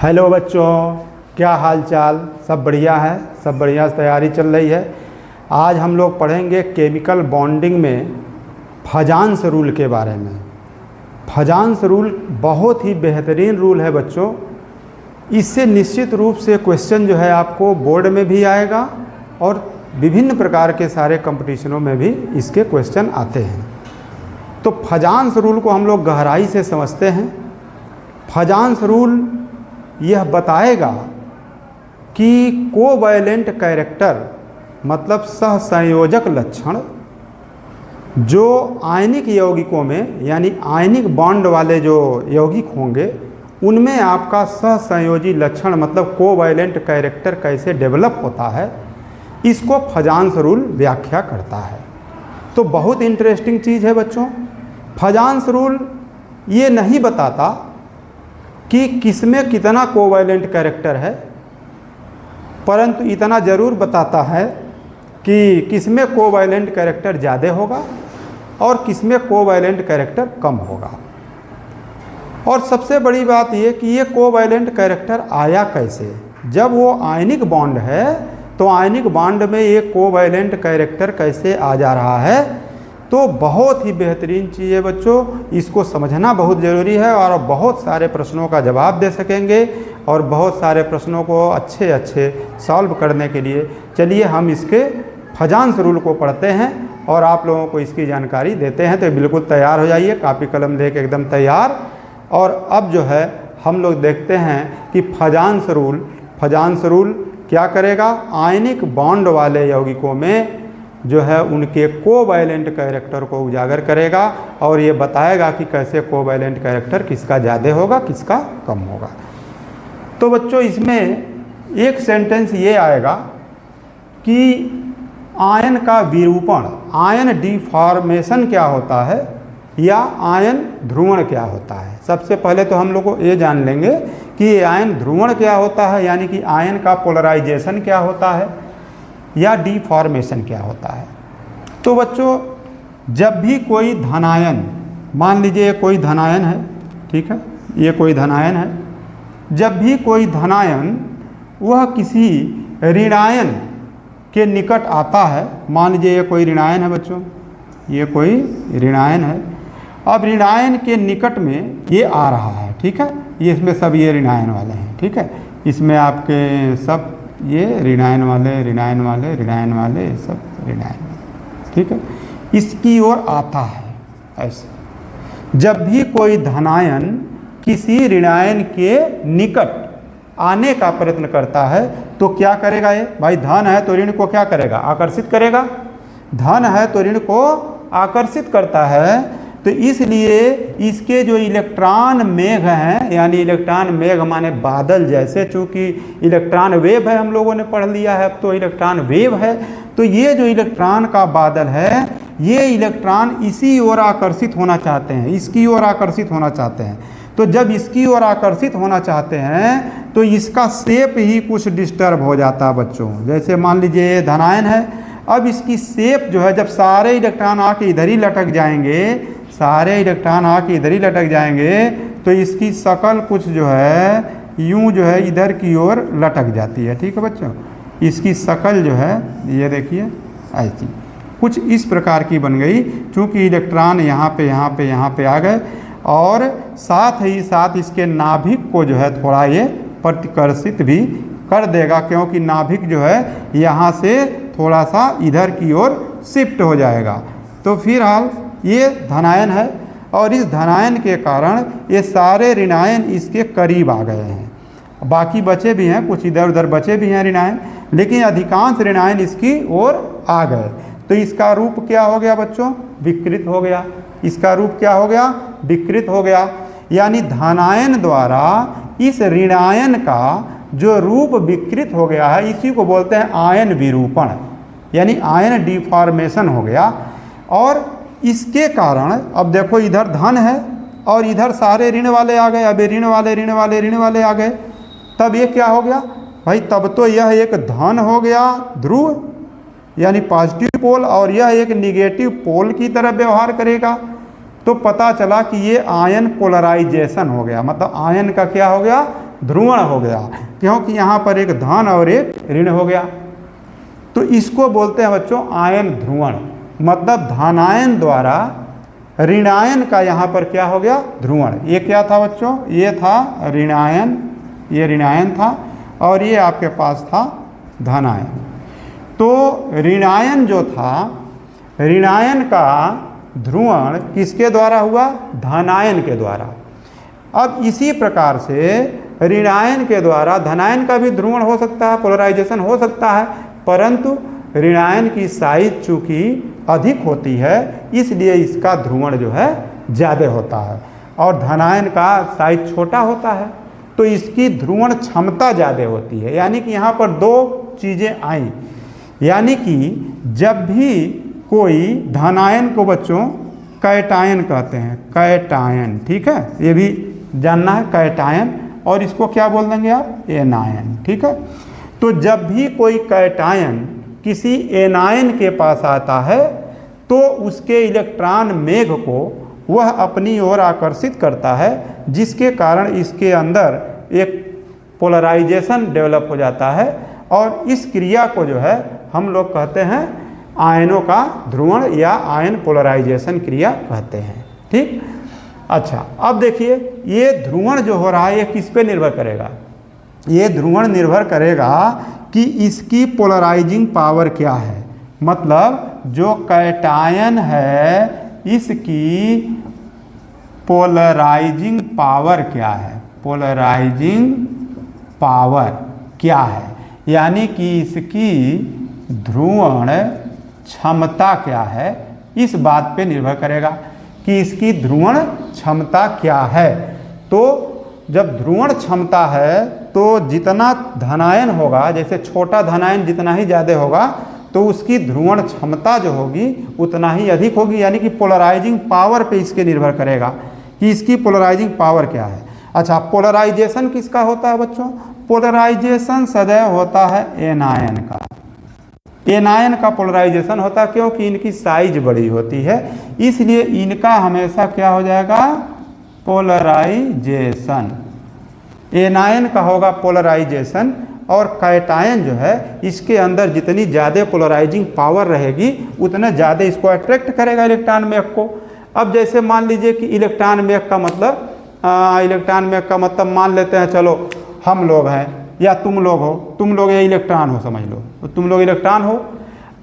Hello बच्चों, क्या हाल चाल। सब बढ़िया है, सब बढ़िया से तैयारी चल रही है। आज हम लोग पढ़ेंगे केमिकल बॉन्डिंग में फजांस रूल के बारे में। फजांस रूल बहुत ही बेहतरीन रूल है बच्चों। इससे निश्चित रूप से क्वेश्चन जो है आपको बोर्ड में भी आएगा और विभिन्न प्रकार के सारे कंपटीशनों में भी इसके क्वेश्चन आते हैं। तो फजांस रूल को हम लोग गहराई से समझते हैं। फजांस रूल यह बताएगा कि कोवैलेंट कैरेक्टर मतलब सहसंयोजक लक्षण जो आयनिक यौगिकों में यानी आयनिक बॉन्ड वाले जो यौगिक होंगे उनमें आपका सहसंयोजी लक्षण मतलब कोवैलेंट कैरेक्टर कैसे डेवलप होता है, इसको फजांस रूल व्याख्या करता है। तो बहुत इंटरेस्टिंग चीज़ है बच्चों। फजांस रूल ये नहीं बताता कि किसमें कितना कोवैलेंट कैरेक्टर है, परंतु इतना ज़रूर बताता है कि किसमें कोवैलेंट कैरेक्टर ज़्यादा होगा और किसमें कोवैलेंट कैरेक्टर कम होगा। और सबसे बड़ी बात ये कि ये कोवैलेंट कैरेक्टर आया कैसे। जब वो आयनिक बॉन्ड है तो आयनिक बॉन्ड में ये कोवैलेंट कैरेक्टर कैसे आ जा रहा है, तो बहुत ही बेहतरीन चीज़ है बच्चों। इसको समझना बहुत ज़रूरी है और बहुत सारे प्रश्नों का जवाब दे सकेंगे और बहुत सारे प्रश्नों को अच्छे सॉल्व करने के लिए चलिए हम इसके फजांस रूल को पढ़ते हैं और आप लोगों को इसकी जानकारी देते हैं। तो बिल्कुल तैयार हो जाइए, कापी कलम लेके एकदम तैयार। और अब जो है हम लोग देखते हैं कि फजांस रूल क्या करेगा, आयनिक बॉन्ड वाले यौगिकों में जो है उनके कोवैलेंट कैरेक्टर को उजागर करेगा और ये बताएगा कि कैसे कोवैलेंट कैरेक्टर किसका ज़्यादा होगा किसका कम होगा। तो बच्चों इसमें एक सेंटेंस ये आएगा कि आयन का विरूपण, आयन डिफॉर्मेशन क्या होता है या आयन ध्रुवण क्या होता है। सबसे पहले तो हम लोग को ये जान लेंगे कि आयन ध्रुवण क्या होता है, यानी कि आयन का पोलराइजेशन क्या होता है या डिफॉर्मेशन क्या होता है। तो बच्चों जब भी कोई धनायन, मान लीजिए कोई धनायन है, ठीक है, ये कोई धनायन है, जब भी कोई धनायन वह किसी ऋणायन के निकट आता है, मान लीजिए ये कोई ऋणायन है बच्चों, ये कोई ऋणायन है। अब ऋणायन के निकट में ये आ रहा है, ठीक है, ये इसमें सब ये ऋणायन वाले हैं, ठीक है, इसमें आपके सब ये ऋणायन वाले सब ऋणायन वाले, ठीक है, इसकी ओर आता है। ऐसे जब भी कोई धनायन किसी ऋणायन के निकट आने का प्रयत्न करता है तो क्या करेगा ये भाई, धन है तो ऋण को क्या करेगा, आकर्षित करेगा। धन है तो ऋण को आकर्षित करता है। तो इसलिए इसके जो इलेक्ट्रॉन मेघ हैं, यानी इलेक्ट्रॉन मेघ माने बादल जैसे, चूँकि इलेक्ट्रॉन वेव है, हम लोगों ने पढ़ लिया है, अब तो इलेक्ट्रॉन वेव है। तो ये जो इलेक्ट्रॉन का बादल है, ये इलेक्ट्रॉन इसी ओर आकर्षित होना चाहते हैं, इसकी ओर आकर्षित होना चाहते हैं। तो जब इसकी ओर आकर्षित होना चाहते हैं तो इसका शेप ही कुछ डिस्टर्ब हो जाता है बच्चों। जैसे मान लीजिए ये धनायन है, अब इसकी शेप जो है, जब सारे इलेक्ट्रॉन आके इधर ही लटक जाएंगे, सारे इलेक्ट्रॉन आके इधर ही लटक जाएंगे, तो इसकी शक्ल कुछ जो है यूं जो है इधर की ओर लटक जाती है, ठीक है बच्चों। इसकी शक्ल जो है ये देखिए ऐसी कुछ इस प्रकार की बन गई, चूँकि इलेक्ट्रॉन यहाँ पे आ गए और साथ ही साथ इसके नाभिक को जो है थोड़ा ये प्रतिकर्षित भी कर देगा, क्योंकि नाभिक जो है यहाँ से थोड़ा सा इधर की ओर शिफ्ट हो जाएगा। तो फिलहाल ये धनायन है और इस धनायन के कारण ये सारे ऋणायन इसके करीब आ गए हैं। बाकी बचे भी हैं, कुछ इधर उधर बचे भी हैं ऋणायन, लेकिन अधिकांश ऋणायन इसकी ओर आ गए। तो इसका रूप क्या हो गया बच्चों, विकृत हो गया। इसका रूप क्या हो गया, विकृत हो गया। यानी धनायन द्वारा इस ऋणायन का जो रूप विकृत हो गया है, इसी को बोलते हैं आयन विरूपण, यानी आयन डिफॉर्मेशन हो गया। और इसके कारण अब देखो इधर धन है और इधर सारे ऋण वाले आ गए, अब ऋण वाले आ गए, तब ये क्या हो गया भाई, तब तो यह एक धन हो गया ध्रुव, यानी पॉजिटिव पोल, और यह एक निगेटिव पोल की तरह व्यवहार करेगा। तो पता चला कि ये आयन पोलराइजेशन हो गया, मतलब आयन का क्या हो गया, ध्रुवण हो गया, क्योंकि यहाँ पर एक धन और एक ऋण हो गया। तो इसको बोलते हैं बच्चों आयन ध्रुवण, मतलब धनायन द्वारा ऋणायन का यहाँ पर क्या हो गया, ध्रुवण। ये क्या था बच्चों, ये था ऋणायन, ये ऋणायन था और ये आपके पास था धनायन। तो ऋणायन जो था, ऋणायन का ध्रुवण किसके द्वारा हुआ, धनायन के द्वारा। अब इसी प्रकार से ऋणायन के द्वारा धनायन का भी ध्रुवण हो सकता है, पोलराइजेशन हो सकता है, परंतु ऋणायन की साइज चूंकि अधिक होती है इसलिए इसका ध्रुवण जो है ज़्यादा होता है, और धनायन का साइज छोटा होता है तो इसकी ध्रुवण क्षमता ज़्यादा होती है। यानी कि यहाँ पर दो चीज़ें आई, यानी कि जब भी कोई धनायन को बच्चों कैटायन कहते हैं, कैटायन, ठीक है, ये भी जानना है, कैटायन, और इसको क्या बोल देंगे आप, एनायन, ठीक है। तो जब भी कोई कैटायन किसी एनायन के पास आता है तो उसके इलेक्ट्रॉन मेघ को वह अपनी ओर आकर्षित करता है, जिसके कारण इसके अंदर एक पोलराइजेशन डेवलप हो जाता है, और इस क्रिया को जो है हम लोग कहते हैं आयनों का ध्रुवण या आयन पोलराइजेशन क्रिया कहते हैं, ठीक। अच्छा, अब देखिए ये ध्रुवण जो हो रहा है ये किस पे निर्भर करेगा, ये ध्रुवण निर्भर करेगा कि इसकी पोलराइजिंग पावर क्या है, मतलब जो कैटायन है इसकी पोलराइजिंग पावर क्या है, पोलराइजिंग पावर क्या है, यानी कि इसकी ध्रुवण क्षमता क्या है, इस बात पे निर्भर करेगा कि इसकी ध्रुवण क्षमता क्या है। तो जब ध्रुवण क्षमता है तो जितना धनायन होगा, जैसे छोटा धनायन जितना ही ज़्यादा होगा तो उसकी ध्रुवण क्षमता जो होगी उतना ही अधिक होगी, यानी कि पोलराइजिंग पावर पे इसके निर्भर करेगा कि इसकी पोलराइजिंग पावर क्या है। अच्छा, पोलराइजेशन किसका होता है बच्चों, पोलराइजेशन सदैव होता है एनायन का, एनायन का पोलराइजेशन होता है, क्योंकि इनकी साइज बड़ी होती है इसलिए इनका हमेशा क्या हो जाएगा, पोलराइजेशन, एनायन का होगा पोलराइजेशन, और कैटायन जो है इसके अंदर जितनी ज़्यादा पोलराइजिंग पावर रहेगी उतना ज़्यादा इसको अट्रैक्ट करेगा इलेक्ट्रॉन मेघ को। अब जैसे मान लीजिए कि इलेक्ट्रॉन मेघ का मतलब मान लेते हैं, चलो हम लोग हैं या तुम लोग हो, तुम लोग या इलेक्ट्रॉन हो, समझ लो तो तुम लोग इलेक्ट्रॉन हो।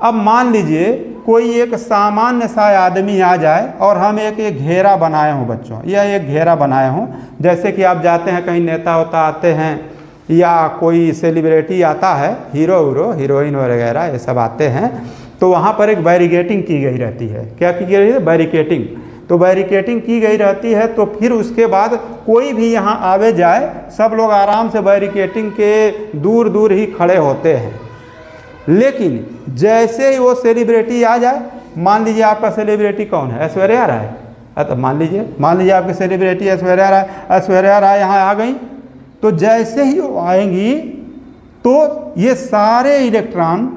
अब मान लीजिए कोई एक सामान्य सा आदमी आ जाए और हम एक घेरा बनाए हों बच्चों, या एक घेरा बनाए हों, जैसे कि आप जाते हैं कहीं नेता होता आते हैं या कोई सेलिब्रिटी आता है, हीरो हीरोइन वगैरह ये सब आते हैं, तो वहाँ पर एक बैरिकेडिंग की गई रहती है। क्या की गई है, बैरिकेडिंग। तो बैरिकेडिंग की गई रहती है, तो फिर उसके बाद कोई भी यहाँ आवे जाए सब लोग आराम से बैरिकेडिंग के दूर दूर ही खड़े होते हैं। लेकिन जैसे ही वो सेलिब्रिटी आ जाए, मान लीजिए आपका सेलिब्रिटी कौन है, ऐश्वर्या राय, तो मान लीजिए आपकी सेलिब्रिटी ऐश्वर्या राय यहाँ आ गई, तो जैसे ही वो आएंगी तो ये सारे इलेक्ट्रॉन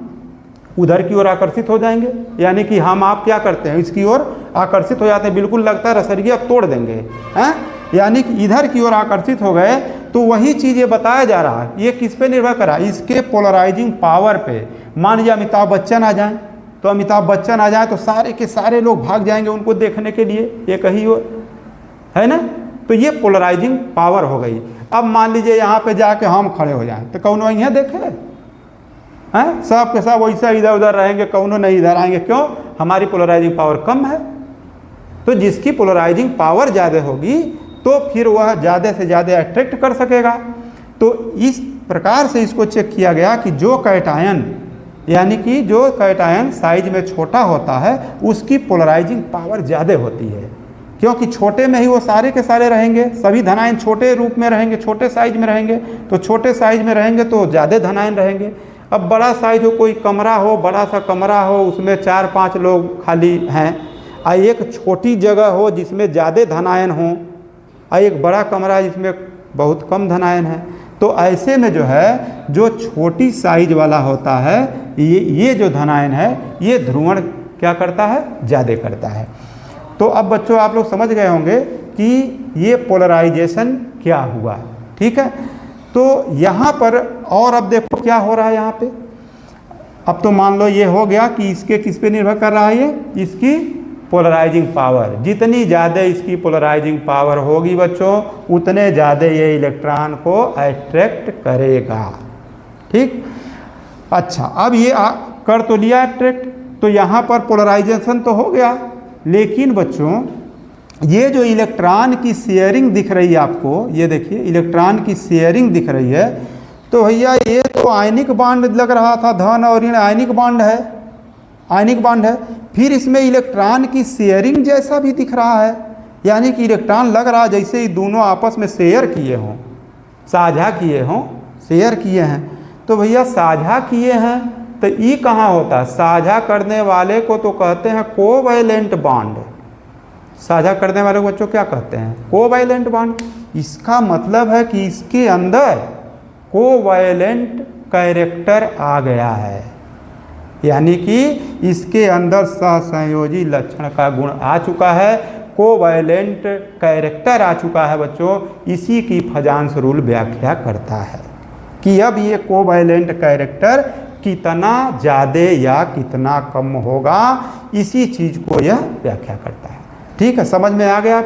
उधर की ओर आकर्षित हो जाएंगे, यानी कि हम आप क्या करते हैं, इसकी ओर आकर्षित हो जाते हैं, बिल्कुल लगता है रसरिया तोड़ देंगे, हैं, यानी कि इधर की ओर आकर्षित हो गए। तो वही चीज़ ये बताया जा रहा है, ये किस पे निर्भर कर रहा है, इसके पोलराइजिंग पावर पे। मान लीजिए अमिताभ बच्चन आ जाएं, तो अमिताभ बच्चन आ जाए तो सारे के सारे लोग भाग जाएंगे उनको देखने के लिए, ये कहीं ओर है ना, तो ये पोलराइजिंग पावर हो गई। अब मान लीजिए यहाँ पे जाके हम खड़े हो जाएं तो कौनो यहाँ देखे हैं, सब के सब वैसा इधर उधर रहेंगे, कौनो नहीं इधर आएंगे, क्यों, हमारी पोलराइजिंग पावर कम है। तो जिसकी पोलराइजिंग पावर ज़्यादा होगी तो फिर वह ज़्यादा से ज़्यादा अट्रैक्ट कर सकेगा। तो इस प्रकार से इसको चेक किया गया कि जो कैटायन, यानी कि जो कैटायन साइज में छोटा होता है उसकी पोलराइजिंग पावर ज़्यादा होती है, क्योंकि छोटे में ही वो सारे के सारे रहेंगे, सभी धनायन छोटे रूप में रहेंगे, छोटे साइज में रहेंगे, तो छोटे साइज में रहेंगे तो ज़्यादा धनायन रहेंगे। अब बड़ा साइज हो, कोई कमरा हो, बड़ा सा कमरा हो, उसमें 4-5 लोग खाली हैं, और एक छोटी जगह हो जिसमें ज़्यादा धनायन हो, और एक बड़ा कमरा जिसमें बहुत कम धनायन है, तो ऐसे में जो है जो छोटी साइज वाला होता है ये जो धनायन है ये ध्रुवण क्या करता है, ज़्यादा करता है। तो अब बच्चों आप लोग समझ गए होंगे कि ये पोलराइजेशन क्या हुआ, ठीक है। तो यहाँ पर और अब देखो क्या हो रहा है यहाँ पे। अब तो मान लो ये हो गया कि इसके किस पे निर्भर कर रहा है, ये इसकी पोलराइजिंग पावर। जितनी ज़्यादा इसकी पोलराइजिंग पावर होगी बच्चों, उतने ज़्यादा ये इलेक्ट्रॉन को अट्रैक्ट करेगा। ठीक, अच्छा अब ये कर तो लिया अट्रैक्ट, तो यहाँ पर पोलराइजेशन तो हो गया, लेकिन बच्चों ये जो इलेक्ट्रॉन की शेयरिंग दिख रही है आपको, ये देखिए इलेक्ट्रॉन की शेयरिंग दिख रही है, तो भैया ये तो आयनिक बॉन्ड लग रहा था, धन और ऋण आयनिक बॉन्ड है, आयनिक बॉन्ड है। फिर इसमें इलेक्ट्रॉन की शेयरिंग जैसा भी दिख रहा है, यानी कि इलेक्ट्रॉन लग रहा है जैसे ये दोनों आपस में शेयर किए हों, साझा किए हों, शेयर किए हैं। तो भैया साझा किए हैं तो ये कहाँ होता है, साझा करने वाले को तो कहते हैं कोवैलेंट बॉन्ड। साझा करने वाले को बच्चों क्या कहते हैं, कोवैलेंट बॉन्ड। इसका मतलब है कि इसके अंदर कोवैलेंट कैरेक्टर आ गया है, यानी कि इसके अंदर सहसंयोजी लक्षण का गुण आ चुका है, कोवैलेंट कैरेक्टर आ चुका है बच्चों। इसी की फजांस रूल व्याख्या करता है कि अब ये कोवैलेंट कैरेक्टर कितना ज़्यादा या कितना कम होगा, इसी चीज़ को यह व्याख्या करता है। ठीक है, समझ में आ गया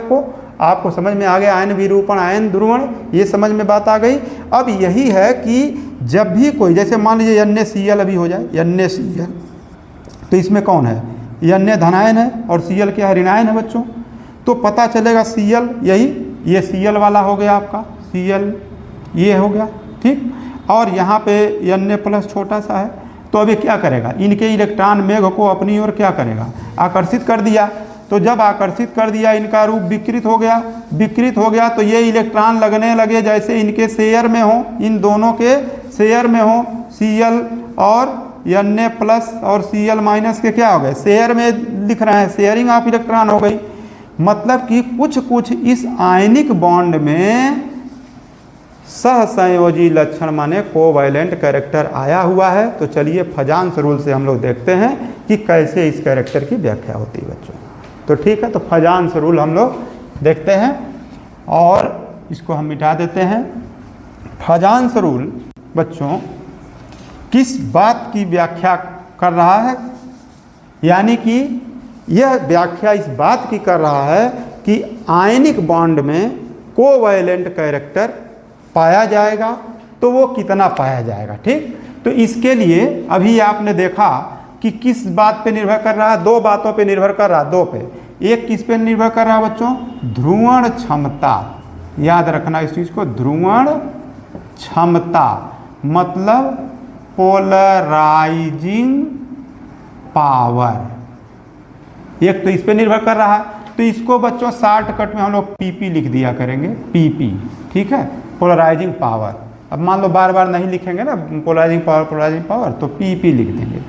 आपको समझ में आ गया, आयन विरूपण आयन ध्रुवण, ये समझ में बात आ गई। अब यही है कि जब भी कोई, जैसे मान लीजिए NaCl अभी हो जाए, NaCl, तो इसमें कौन है, Na धनायन है और Cl क्या है, ऋणायन है बच्चों। तो पता चलेगा Cl, यही ये Cl वाला हो गया आपका, Cl ये हो गया, ठीक। और यहाँ पे Na+ छोटा सा है, तो अभी क्या करेगा, इनके इलेक्ट्रॉन मेघ को अपनी ओर क्या करेगा, आकर्षित कर दिया। तो जब आकर्षित कर दिया, इनका रूप विकृत हो गया, विकृत हो गया, तो ये इलेक्ट्रॉन लगने लगे जैसे इनके शेयर में हो, इन दोनों के शेयर में हो, Cl और Na+ और Cl- के क्या हो गए, शेयर में लिख रहे हैं, शेयरिंग ऑफ इलेक्ट्रॉन हो गई। मतलब कि कुछ कुछ इस आयनिक बॉन्ड में सहसंयोजी लक्षण माने कोवैलेंट कैरेक्टर आया हुआ है। तो चलिए फजांस रूल से हम लोग देखते हैं कि कैसे इस कैरेक्टर की व्याख्या होती है बच्चों। तो ठीक है, तो फजांस रूल हम लोग देखते हैं और इसको हम मिटा देते हैं। फजांस रूल बच्चों किस बात की व्याख्या कर रहा है, यानी कि यह व्याख्या इस बात की कर रहा है कि आयनिक बॉन्ड में कोवैलेंट कैरेक्टर पाया जाएगा, तो वो कितना पाया जाएगा। ठीक, तो इसके लिए अभी आपने देखा कि किस बात पे निर्भर कर रहा है, दो बातों पे निर्भर कर रहा है, दो पे। एक किस पे निर्भर कर रहा है बच्चों, ध्रुवण क्षमता, याद रखना इस चीज को, ध्रुवण क्षमता मतलब पोलराइजिंग पावर। एक तो इस पे निर्भर कर रहा है, तो इसको बच्चों शॉर्टकट में हम लोग PP लिख दिया करेंगे, PP, ठीक है, पोलराइजिंग पावर। अब मान लो बार बार नहीं लिखेंगे ना पोलराइजिंग पावर, तो PP लिख देंगे।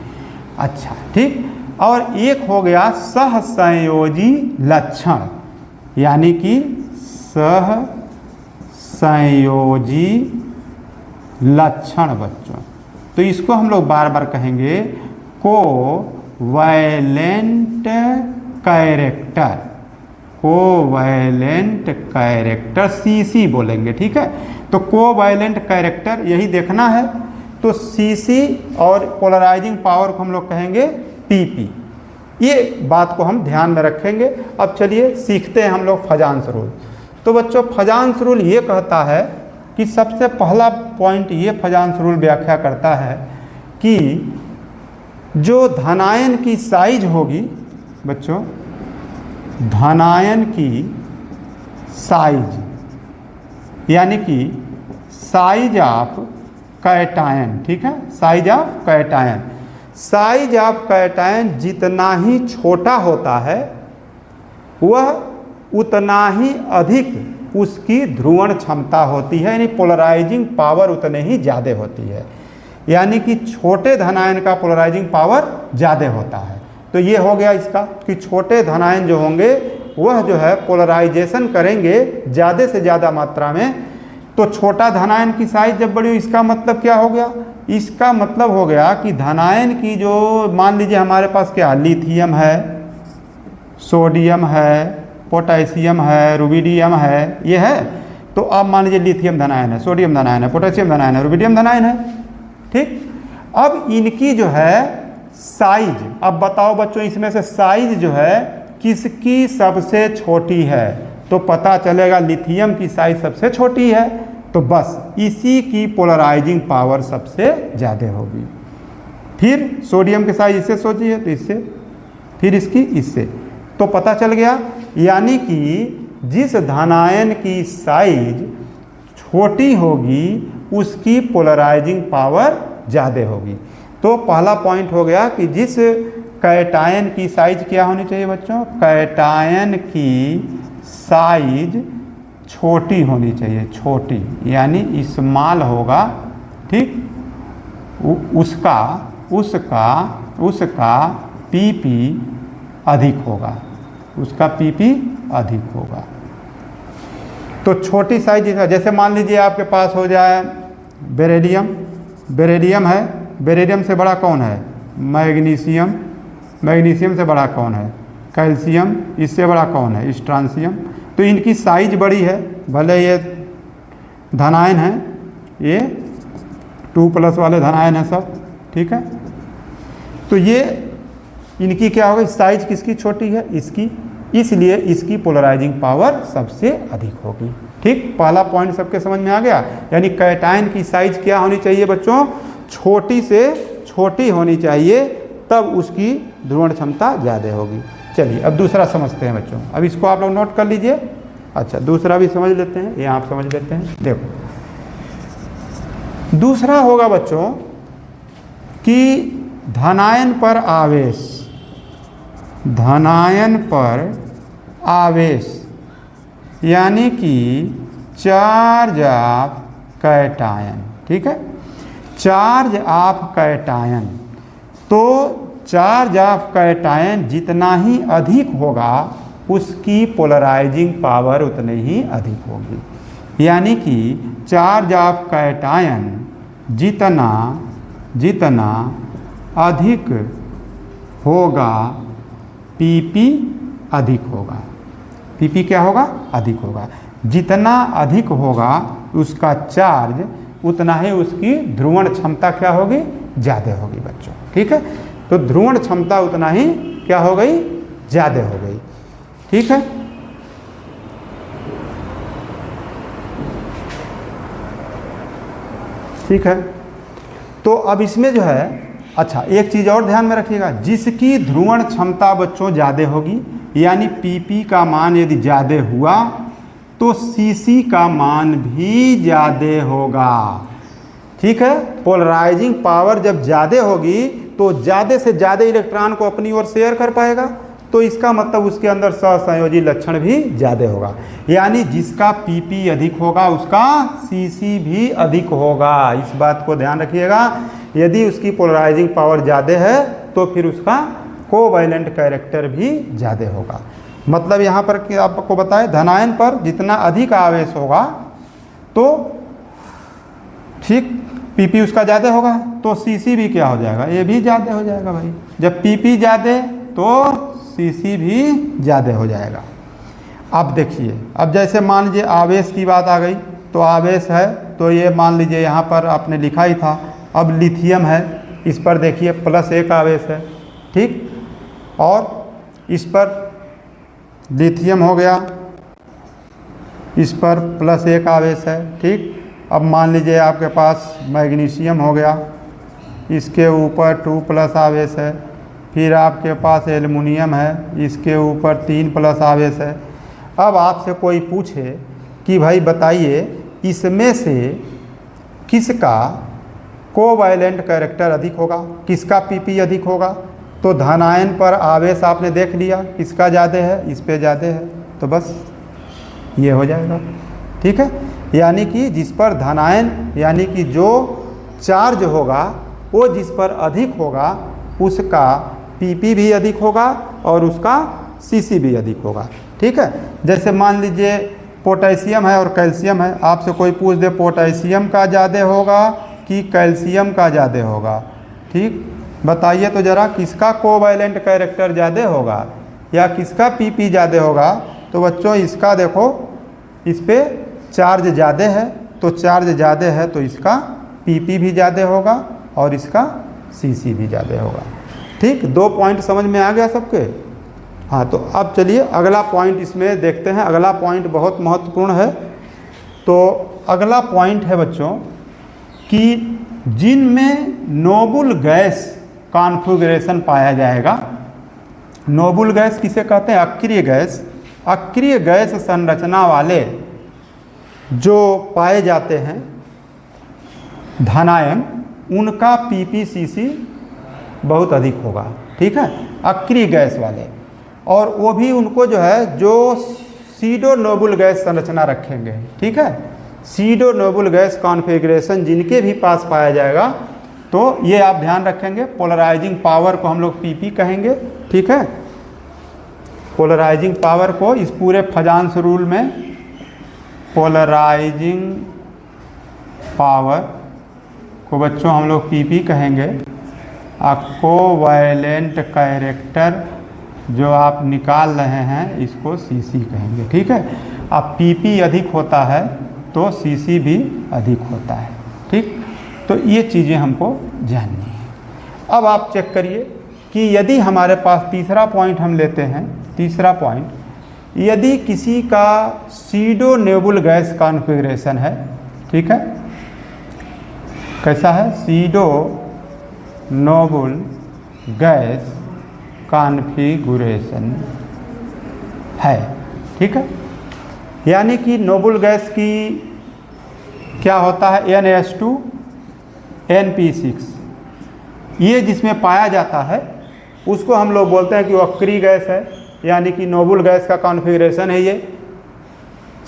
अच्छा, ठीक। और एक हो गया सहसंयोजी लक्षण, यानी कि सहसंयोजी लक्षण बच्चों, तो इसको हम लोग बार बार कहेंगे covalent character, covalent character, CC बोलेंगे, ठीक है। तो कोवैलेंट कैरेक्टर यही देखना है, तो CC और पोलराइजिंग पावर को हम लोग कहेंगे PP। ये बात को हम ध्यान में रखेंगे। अब चलिए सीखते हैं हम लोग फजांस रूल। तो बच्चों फजांस रूल ये कहता है कि सबसे पहला पॉइंट ये फजांस रूल व्याख्या करता है कि जो धनायन की साइज होगी बच्चों, धनायन की साइज, यानी कि साइज ऑफ कैटायन, ठीक है, size of cation, size of cation जितना ही छोटा होता है वह उतना ही अधिक उसकी ध्रुवण क्षमता होती है, यानी पोलराइजिंग पावर उतने ही ज़्यादा होती है। यानी कि छोटे धनायन का पोलराइजिंग पावर ज़्यादा होता है। तो ये हो गया इसका कि छोटे धनायन जो होंगे वह जो है पोलराइजेशन करेंगे ज़्यादा से ज़्यादा मात्रा में। तो छोटा धनायन की साइज जब बड़ी हो, इसका मतलब क्या हो गया, इसका मतलब हो गया कि धनायन की जो, मान लीजिए हमारे पास क्या, लिथियम है, सोडियम है, पोटेशियम है, रुबिडियम है, ये है। तो अब मान लीजिए लिथियम धनायन है, सोडियम धनायन है, पोटेशियम धनायन है, रुबिडियम धनायन है। ठीक, अब इनकी जो है साइज, अब बताओ बच्चों इसमें से साइज जो है किसकी सबसे छोटी है, तो पता चलेगा लिथियम की साइज सबसे छोटी है, तो बस इसी की पोलराइजिंग पावर सबसे ज़्यादा होगी। फिर सोडियम की साइज इससे सोचिए तो इससे, फिर इसकी इससे, तो पता चल गया। यानी कि जिस धनायन की साइज छोटी होगी उसकी पोलराइजिंग पावर ज़्यादा होगी। तो पहला पॉइंट हो गया कि जिस कैटायन की साइज क्या होनी चाहिए बच्चों, कैटायन की साइज छोटी होनी चाहिए, छोटी यानी स्मॉल होगा। ठीक, उसका उसका उसका पीपी अधिक होगा, उसका पीपी अधिक होगा। तो छोटी साइज जैसे मान लीजिए आपके पास हो जाए बेरिलियम, बेरिलियम है, बेरिलियम से बड़ा कौन है, मैग्नीशियम, मैग्नीशियम से बड़ा कौन है, कैल्शियम, इससे बड़ा कौन है, स्ट्रांसियम। तो इनकी साइज बड़ी है, भले ये धनायन है, ये 2+ वाले धनायन है सब। ठीक है, तो ये इनकी क्या होगी, साइज किसकी छोटी है, इसकी, इसलिए इसकी पोलराइजिंग पावर सबसे अधिक होगी। ठीक, पहला पॉइंट सबके समझ में आ गया। यानी कैटायन की साइज क्या होनी चाहिए बच्चों, छोटी से छोटी होनी चाहिए, तब उसकी ध्रुवण क्षमता ज़्यादा होगी। चलिए अब दूसरा समझते हैं बच्चों, अब इसको आप लोग नोट कर लीजिए। अच्छा, दूसरा भी समझ लेते हैं, ये आप समझ लेते हैं। देखो दूसरा होगा बच्चों कि धनायन पर आवेश, धनायन पर आवेश यानी कि चार्ज ऑफ कैटायन। ठीक है, चार्ज ऑफ कैटायन, तो चार्ज ऑफ कैटायन जितना ही अधिक होगा उसकी पोलराइजिंग पावर उतनी ही अधिक होगी। यानी कि चार्ज ऑफ कैटायन जितना जितना अधिक होगा पीपी अधिक होगा। पीपी क्या होगा, अधिक होगा। जितना अधिक होगा उसका चार्ज उतना ही उसकी ध्रुवण क्षमता क्या होगी, ज़्यादा होगी बच्चों। ठीक है, तो ध्रुवण क्षमता उतना ही क्या हो गई, ज़्यादा हो गई। ठीक है, ठीक है, तो अब इसमें जो है, अच्छा एक चीज़ और ध्यान में रखिएगा, जिसकी ध्रुवण क्षमता बच्चों ज़्यादा होगी, यानी पीपी का मान यदि ज़्यादा हुआ तो सीसी का मान भी ज़्यादा होगा। ठीक है, पोलराइजिंग पावर जब ज़्यादा होगी तो ज़्यादा से ज़्यादा इलेक्ट्रॉन को अपनी ओर शेयर कर पाएगा, तो इसका मतलब उसके अंदर सहसंयोजी लक्षण भी ज़्यादा होगा। यानी जिसका पीपी अधिक होगा उसका सीसी भी अधिक होगा। इस बात को ध्यान रखिएगा। यदि उसकी पोलराइजिंग पावर ज़्यादा है तो फिर उसका कोवैलेंट कैरेक्टर भी ज़्यादा होगा। मतलब यहाँ पर कि आपको बताएं, धनायन पर जितना अधिक आवेश होगा तो ठीक पीपी उसका ज़्यादा होगा, तो सीसी भी क्या हो जाएगा, ये भी ज़्यादा हो जाएगा भाई। जब पीपी ज़्यादा तो सीसी भी ज़्यादा हो जाएगा। अब देखिए, अब जैसे मान लीजिए आवेश की बात आ गई, तो आवेश है तो ये मान लीजिए यहाँ पर आपने लिखा ही था। अब लिथियम है, इस पर देखिए +1 आवेश है। ठीक, और इस पर लिथियम हो गया, इस पर +1 आवेश है। ठीक, अब मान लीजिए आपके पास मैग्नीशियम हो गया, इसके ऊपर 2+ आवेश है। फिर आपके पास एल्युमिनियम है, इसके ऊपर 3+ आवेश है। अब आपसे कोई पूछे कि भाई बताइए इसमें से किसका कोवैलेंट कैरेक्टर अधिक होगा, किसका पीपी अधिक होगा, तो धनायन पर आवेश आपने देख लिया किसका ज़्यादा है, इस पे ज़्यादा है, तो बस ये हो जाएगा। ठीक है, यानी कि जिस पर धनायन यानी कि जो चार्ज होगा वो जिस पर अधिक होगा उसका पीपी भी अधिक होगा और उसका सीसी भी अधिक होगा। ठीक है, जैसे मान लीजिए पोटेशियम है और कैल्शियम है, आपसे कोई पूछ दे पोटेशियम का ज़्यादा होगा कि कैल्शियम का ज़्यादा होगा, ठीक बताइए तो ज़रा किसका कोवैलेंट कैरेक्टर ज़्यादा होगा या किसका पीपी ज़्यादा होगा। तो बच्चों इसका देखो, इस पे चार्ज ज़्यादा है, तो चार्ज ज़्यादा है तो इसका PP भी ज़्यादा होगा और इसका CC भी ज़्यादा होगा। ठीक, 2 पॉइंट समझ में आ गया सबके। हाँ, तो अब चलिए अगला पॉइंट इसमें देखते हैं। अगला पॉइंट बहुत महत्वपूर्ण है। तो अगला पॉइंट है बच्चों कि जिनमें नोबल गैस कॉन्फ़िगरेशन पाया जाएगा। नोबल गैस किसे कहते हैं? अक्रिय गैस। अक्रिय गैस संरचना वाले जो पाए जाते हैं धनायन, उनका PPCC बहुत अधिक होगा। ठीक है, अक्रिय गैस वाले, और वो भी उनको जो है जो सीडो नोबल गैस संरचना रखेंगे। ठीक है, सीडो नोबल गैस कॉन्फ़िगरेशन जिनके भी पास पाया जाएगा, तो ये आप ध्यान रखेंगे। पोलराइजिंग पावर को हम लोग PP कहेंगे। ठीक है, पोलराइजिंग पावर को इस पूरे फजांस रूल में पोलराइजिंग पावर को बच्चों हम लोग PP कहेंगे। कोवैलेंट कैरेक्टर जो आप निकाल रहे हैं इसको CC कहेंगे। ठीक है, अब PP अधिक होता है तो CC भी अधिक होता है। ठीक, तो ये चीज़ें हमको जाननी है। अब आप चेक करिए कि यदि हमारे पास तीसरा पॉइंट हम लेते हैं। तीसरा पॉइंट, यदि किसी का सीडो नोबल गैस कॉन्फ़िगरेशन है। ठीक है, कैसा है? सीडो नोबल गैस कॉन्फ़िगरेशन है। ठीक है, यानी कि नोबल गैस की क्या होता है? NH2 NP6, ये जिसमें पाया जाता है उसको हम लोग बोलते हैं कि वो अक्रिय गैस है, यानी कि नोबल गैस का कॉन्फ़िगरेशन है ये।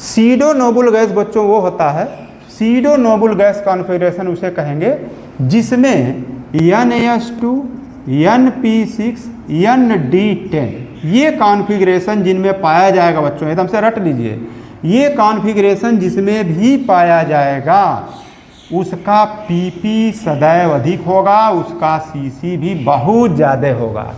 सीडो नोबल गैस बच्चों वो होता है, सीडो नोबल गैस कॉन्फ़िगरेशन उसे कहेंगे जिसमें NH2 NP6 ND10 ये कॉन्फ़िगरेशन जिनमें पाया जाएगा बच्चों, एकदम से रट लीजिए, ये कॉन्फ़िगरेशन जिसमें भी पाया जाएगा उसका PP सदैव अधिक होगा, उसका CC भी बहुत ज़्यादा होगा।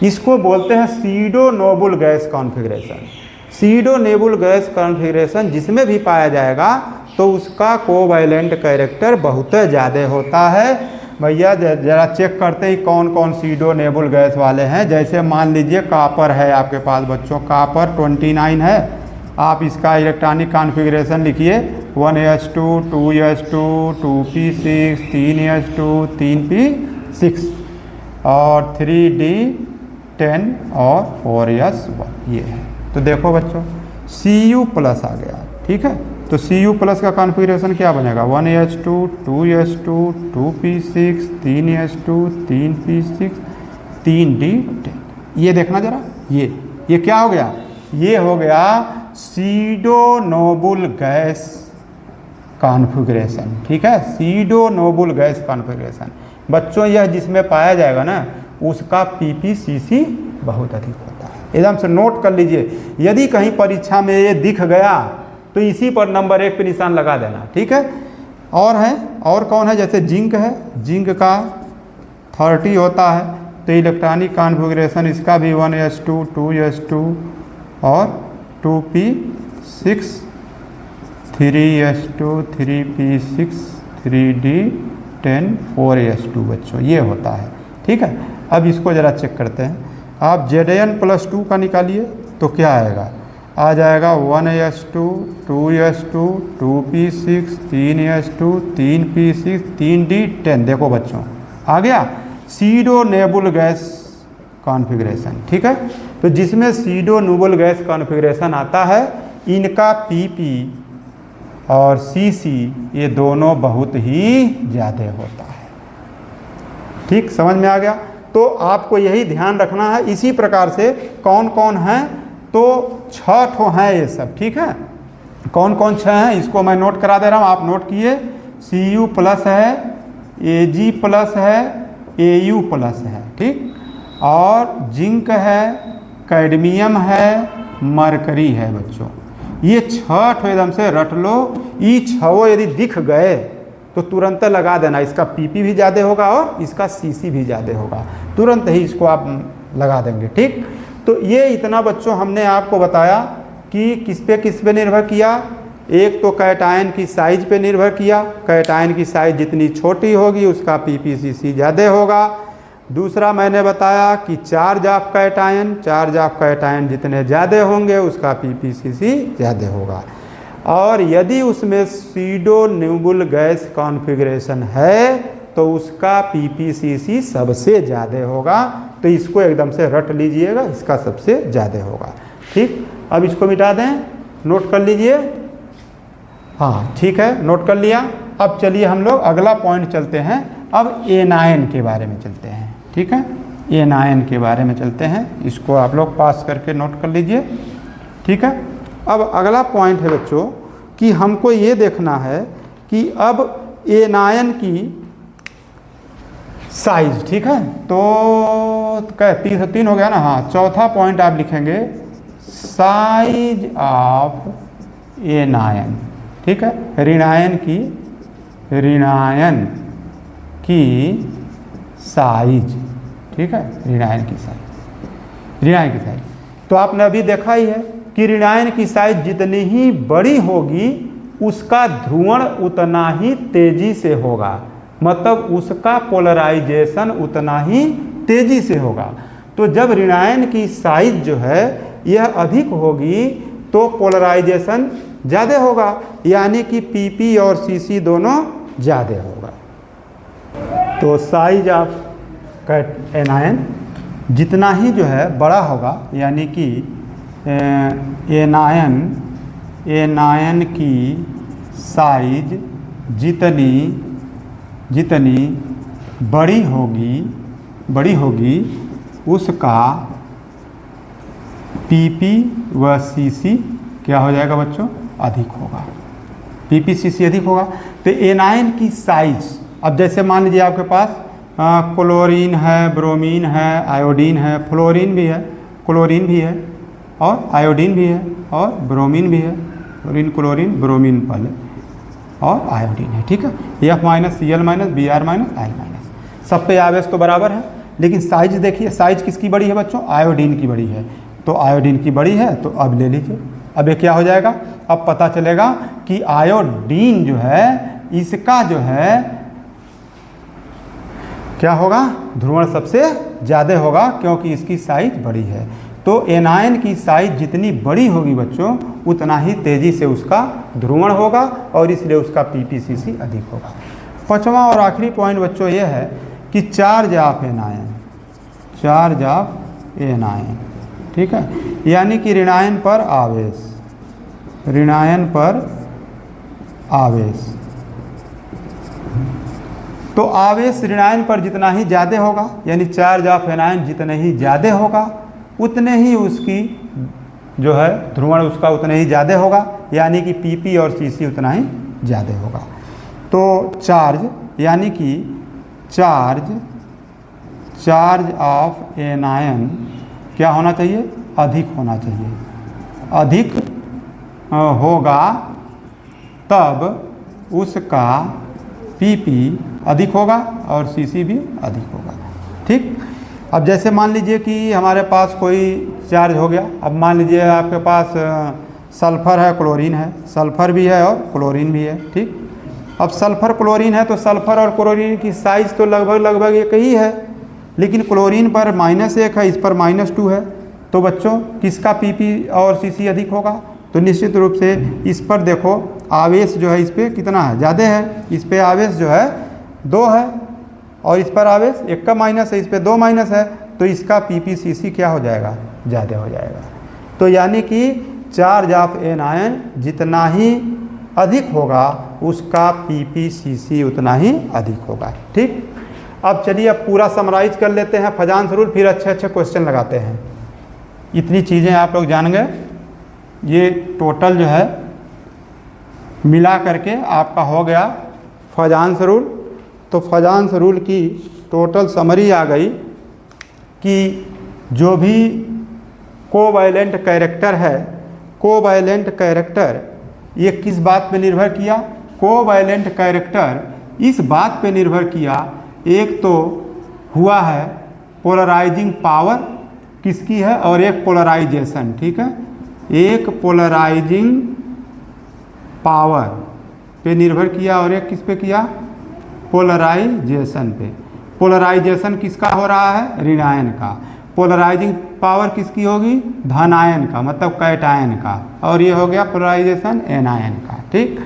इसको बोलते हैं pseudo noble gas configuration. Pseudo noble gas configuration जिसमें भी पाया जाएगा तो उसका कोवैलेंट कैरेक्टर बहुत ज़्यादा होता है। भैया ज़रा चेक करते हैं कौन कौन सीडो नोबल गैस वाले हैं। जैसे मान लीजिए कापर है आपके पास बच्चों, कापर 29 है। आप इसका इलेक्ट्रॉनिक कॉन्फ़िगरेशन लिखिए 1H2 2H2 2P6 3H2 3P6 और 3D10 और 4S1 ये है। तो देखो बच्चों Cu प्लस आ गया। ठीक है, तो Cu प्लस का कॉन्फ़िगरेशन क्या बनेगा? 1H2 2H2 2P6 3H2 3P6 3D10। ये देखना जरा, ये क्या हो गया? ये हो गया सीडो नोबल गैस कॉन्फ़िगरेशन। ठीक है, सीडो नोबल गैस कॉन्फ़िगरेशन बच्चों यह जिसमें पाया जाएगा ना उसका PPCC बहुत अधिक होता है। एकदम से नोट कर लीजिए, यदि कहीं परीक्षा में ये दिख गया तो इसी पर नंबर 1 पे निशान लगा देना। ठीक है, और है, और कौन है? जैसे जिंक है, जिंक का 30 होता है, तो इलेक्ट्रॉनिक कॉन्फ़िगरेशन इसका भी 1H2 2H2 और 2P6 3H2 3P6 3D10 4H2 बच्चों ये होता है। ठीक है, अब इसको ज़रा चेक करते हैं। आप Zn+2 का निकालिए तो क्या आएगा? आ जाएगा 1H2 2H2 2P6 3H2 3P6 3D10। देखो बच्चों आ गया सीडो नोबल गैस कॉन्फ़िगरेशन। ठीक है, तो जिसमें सीडो नोबल गैस कॉन्फ़िगरेशन आता है इनका PP और CC ये दोनों बहुत ही ज़्यादा होता है। ठीक, समझ में आ गया? तो आपको यही ध्यान रखना है। इसी प्रकार से कौन कौन हैं? तो 6 ठो हैं ये सब। ठीक है, कौन कौन 6 हैं इसको मैं नोट करा दे रहा हूँ, आप नोट किए। Cu प्लस है, Ag प्लस है, Au प्लस है। ठीक, और जिंक है, कैडमियम है, मरकरी है बच्चों। ये 6 ठो एकदम से रट लो। ये 6 यदि दिख गए तो तुरंत लगा देना, इसका PP भी ज़्यादा होगा और इसका CC भी ज़्यादा होगा, तुरंत ही इसको आप लगा देंगे। ठीक, तो ये इतना बच्चों हमने आपको बताया कि किस पे निर्भर किया एक तो कैटायन की साइज पे निर्भर किया, कैटायन की साइज जितनी छोटी होगी उसका पीपीसीसी ज़्यादा होगा। दूसरा मैंने बताया कि चार्ज ऑफ कैटायन जितने ज़्यादा होंगे उसका पीपीसीसी ज़्यादा होगा। और यदि उसमें सीडो न्यूबुल गैस कॉन्फ़िगरेशन है तो उसका पीपीसीसी सबसे ज़्यादा होगा। तो इसको एकदम से रट लीजिएगा, इसका सबसे ज़्यादा होगा। ठीक, अब इसको मिटा दें, नोट कर लीजिए। हाँ ठीक है, नोट कर लिया। अब चलिए हम लोग अगला पॉइंट चलते हैं। अब एनायन के बारे में चलते हैं। ठीक है, एनायन के बारे में चलते हैं, इसको आप लोग पास करके नोट कर लीजिए। ठीक है, अब अगला पॉइंट है बच्चों कि हमको ये देखना है कि अब एनायन की साइज। ठीक है, तो क्या 3 हो गया ना। हाँ, चौथा पॉइंट आप लिखेंगे साइज ऑफ एनायन। ठीक है, ऋणायन की साइज। ठीक है, ऋणायन की साइज। तो आपने अभी देखा ही है कि ऋणायन की साइज जितनी ही बड़ी होगी उसका ध्रुवण उतना ही तेजी से होगा, मतलब उसका पोलराइजेशन उतना ही तेजी से होगा। तो जब ऋणायन की साइज जो है यह अधिक होगी तो पोलराइजेशन ज़्यादा होगा, यानी कि पीपी और सीसी दोनों ज़्यादा होगा। तो साइज ऑफ एनायन जितना ही जो है बड़ा होगा, यानी कि एनायन की साइज जितनी बड़ी होगी उसका पीपी व सीसी क्या हो जाएगा बच्चों, अधिक होगा। पीपी सीसी अधिक होगा। तो एनायन की साइज, अब जैसे मान लीजिए आपके पास क्लोरीन है, ब्रोमीन है, आयोडीन है, फ्लोरीन भी है, क्लोरीन भी है और आयोडीन भी है और ब्रोमीन भी है। क्लोरीन ब्रोमीन पहले और आयोडीन है। ठीक है, F minus Cl minus Br minus I minus, सब पे आवेश तो बराबर है, लेकिन साइज देखिए, साइज किसकी बड़ी है बच्चों, आयोडीन की बड़ी है। तो आयोडीन की बड़ी है तो अब ले लीजिए, अब ये क्या हो जाएगा, अब पता चलेगा कि आयोडीन जो है इसका जो है क्या होगा, ध्रुवण सबसे ज़्यादा होगा क्योंकि इसकी साइज बड़ी है। तो एनायन की साइज जितनी बड़ी होगी बच्चों उतना ही तेज़ी से उसका ध्रुवण होगा और इसलिए उसका पीपीसीसी अधिक होगा। पांचवा और आखिरी पॉइंट बच्चों ये है कि चार्ज ऑफ एनायन। ठीक है, यानी कि ऋणायन पर आवेश। तो आवेश ऋणायन पर जितना ही ज़्यादा होगा, यानी चार्ज ऑफ एनायन जितने ही ज़्यादा होगा उतने ही उसकी जो है ध्रुवण उसका उतने ही ज़्यादा होगा, यानी कि पीपी और सीसी उतना ही ज़्यादा होगा। तो चार्ज, यानी कि चार्ज ऑफ एनायन क्या होना चाहिए, अधिक होना चाहिए। अधिक होगा तब उसका पीपी अधिक होगा और सीसी भी अधिक होगा। ठीक, अब जैसे मान लीजिए कि हमारे पास कोई चार्ज हो गया। अब मान लीजिए आपके पास सल्फ़र है, क्लोरीन है, सल्फ़र भी है और क्लोरीन भी है। ठीक, अब सल्फ़र क्लोरीन है तो सल्फ़र और क्लोरीन की साइज़ तो लगभग एक ही है, लेकिन क्लोरीन पर -1 है, इस पर -2 है। तो बच्चों किसका पीपी और सीसी अधिक होगा, तो निश्चित रूप से इस पर देखो आवेश जो है इस पर कितना है, ज़्यादा है। इस पर आवेश जो है 2 है और इस पर आवेश 1 का माइनस है, इस पर 2 माइनस है, तो इसका पीपीसीसी क्या हो जाएगा, ज़्यादा हो जाएगा। तो यानी कि चार्ज ऑफ एनायन जितना ही अधिक होगा उसका पीपीसीसी उतना ही अधिक होगा। ठीक, अब चलिए अब पूरा समराइज कर लेते हैं फजांस रूल, फिर अच्छे क्वेश्चन लगाते हैं। इतनी चीज़ें आप लोग जान गए, ये टोटल जो है मिला करके आपका हो गया फजांस रूल। तो फजांस रूल की टोटल समरी आ गई कि जो भी कोवैलेंट कैरेक्टर है, कोवैलेंट कैरेक्टर ये किस बात पे निर्भर किया, कोवैलेंट कैरेक्टर इस बात पे निर्भर किया, एक तो हुआ है पोलराइजिंग पावर किसकी है और एक पोलराइजेशन। ठीक है, एक पोलराइजिंग पावर पे निर्भर किया और एक किस पे किया, पोलराइजेशन पे। पोलराइजेशन किसका हो रहा है, ऋणायन का। पोलराइजिंग पावर किसकी होगी, धनायन का, मतलब कैटायन का। और ये हो गया पोलराइजेशन एनायन का। ठीक,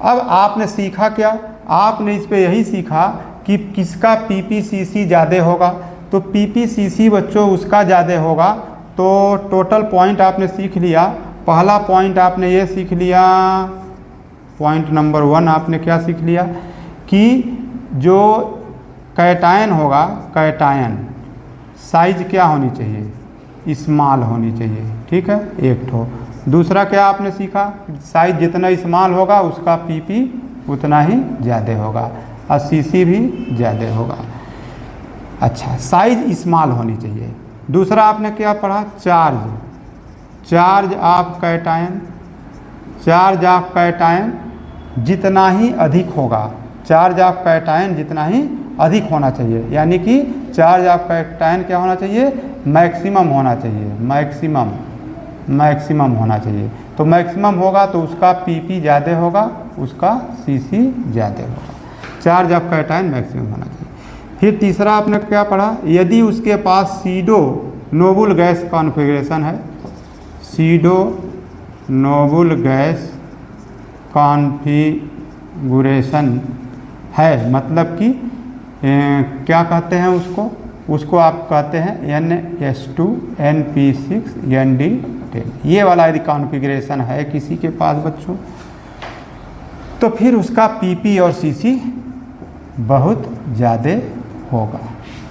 अब आपने सीखा क्या, आपने इस पे यही सीखा कि किसका पीपीसीसी ज़्यादा होगा। तो पीपीसीसी बच्चों उसका ज़्यादा होगा। तो टोटल पॉइंट आपने सीख लिया। पहला पॉइंट आपने ये सीख लिया, पॉइंट नंबर 1 आपने क्या सीख लिया कि जो कैटायन होगा, कैटायन साइज क्या होनी चाहिए, स्मॉल होनी चाहिए। ठीक है, एक ठो। दूसरा क्या आपने सीखा, साइज जितना स्मॉल होगा उसका पीपी उतना ही ज़्यादा होगा और सीसी भी ज़्यादा होगा। अच्छा, साइज स्मॉल होनी चाहिए। दूसरा आपने क्या पढ़ा, charge of cation. Charge of cation जितना ही अधिक होगा, चार्ज ऑफ कैटायन जितना ही अधिक होना चाहिए, यानी कि चार्ज ऑफ कैटायन क्या होना चाहिए, मैक्सिमम होना चाहिए, मैक्सिमम होना चाहिए। तो मैक्सिमम होगा तो उसका पीपी ज़्यादा होगा, उसका सीसी ज़्यादा होगा। चार्ज ऑफ कैटायन मैक्सिमम होना चाहिए। फिर तीसरा आपने क्या पढ़ा, यदि उसके पास सीडो नोबल गैस कॉन्फ़िगरेशन है, सीडो नोबल गैस कॉन्फ़िगरेशन है, मतलब कि क्या कहते हैं उसको आप कहते हैं NH2NP6ND10। ये वाला यदि कॉन्फ़िगरेशन है किसी के पास बच्चों, तो फिर उसका पीपी और सीसी बहुत ज़्यादा होगा।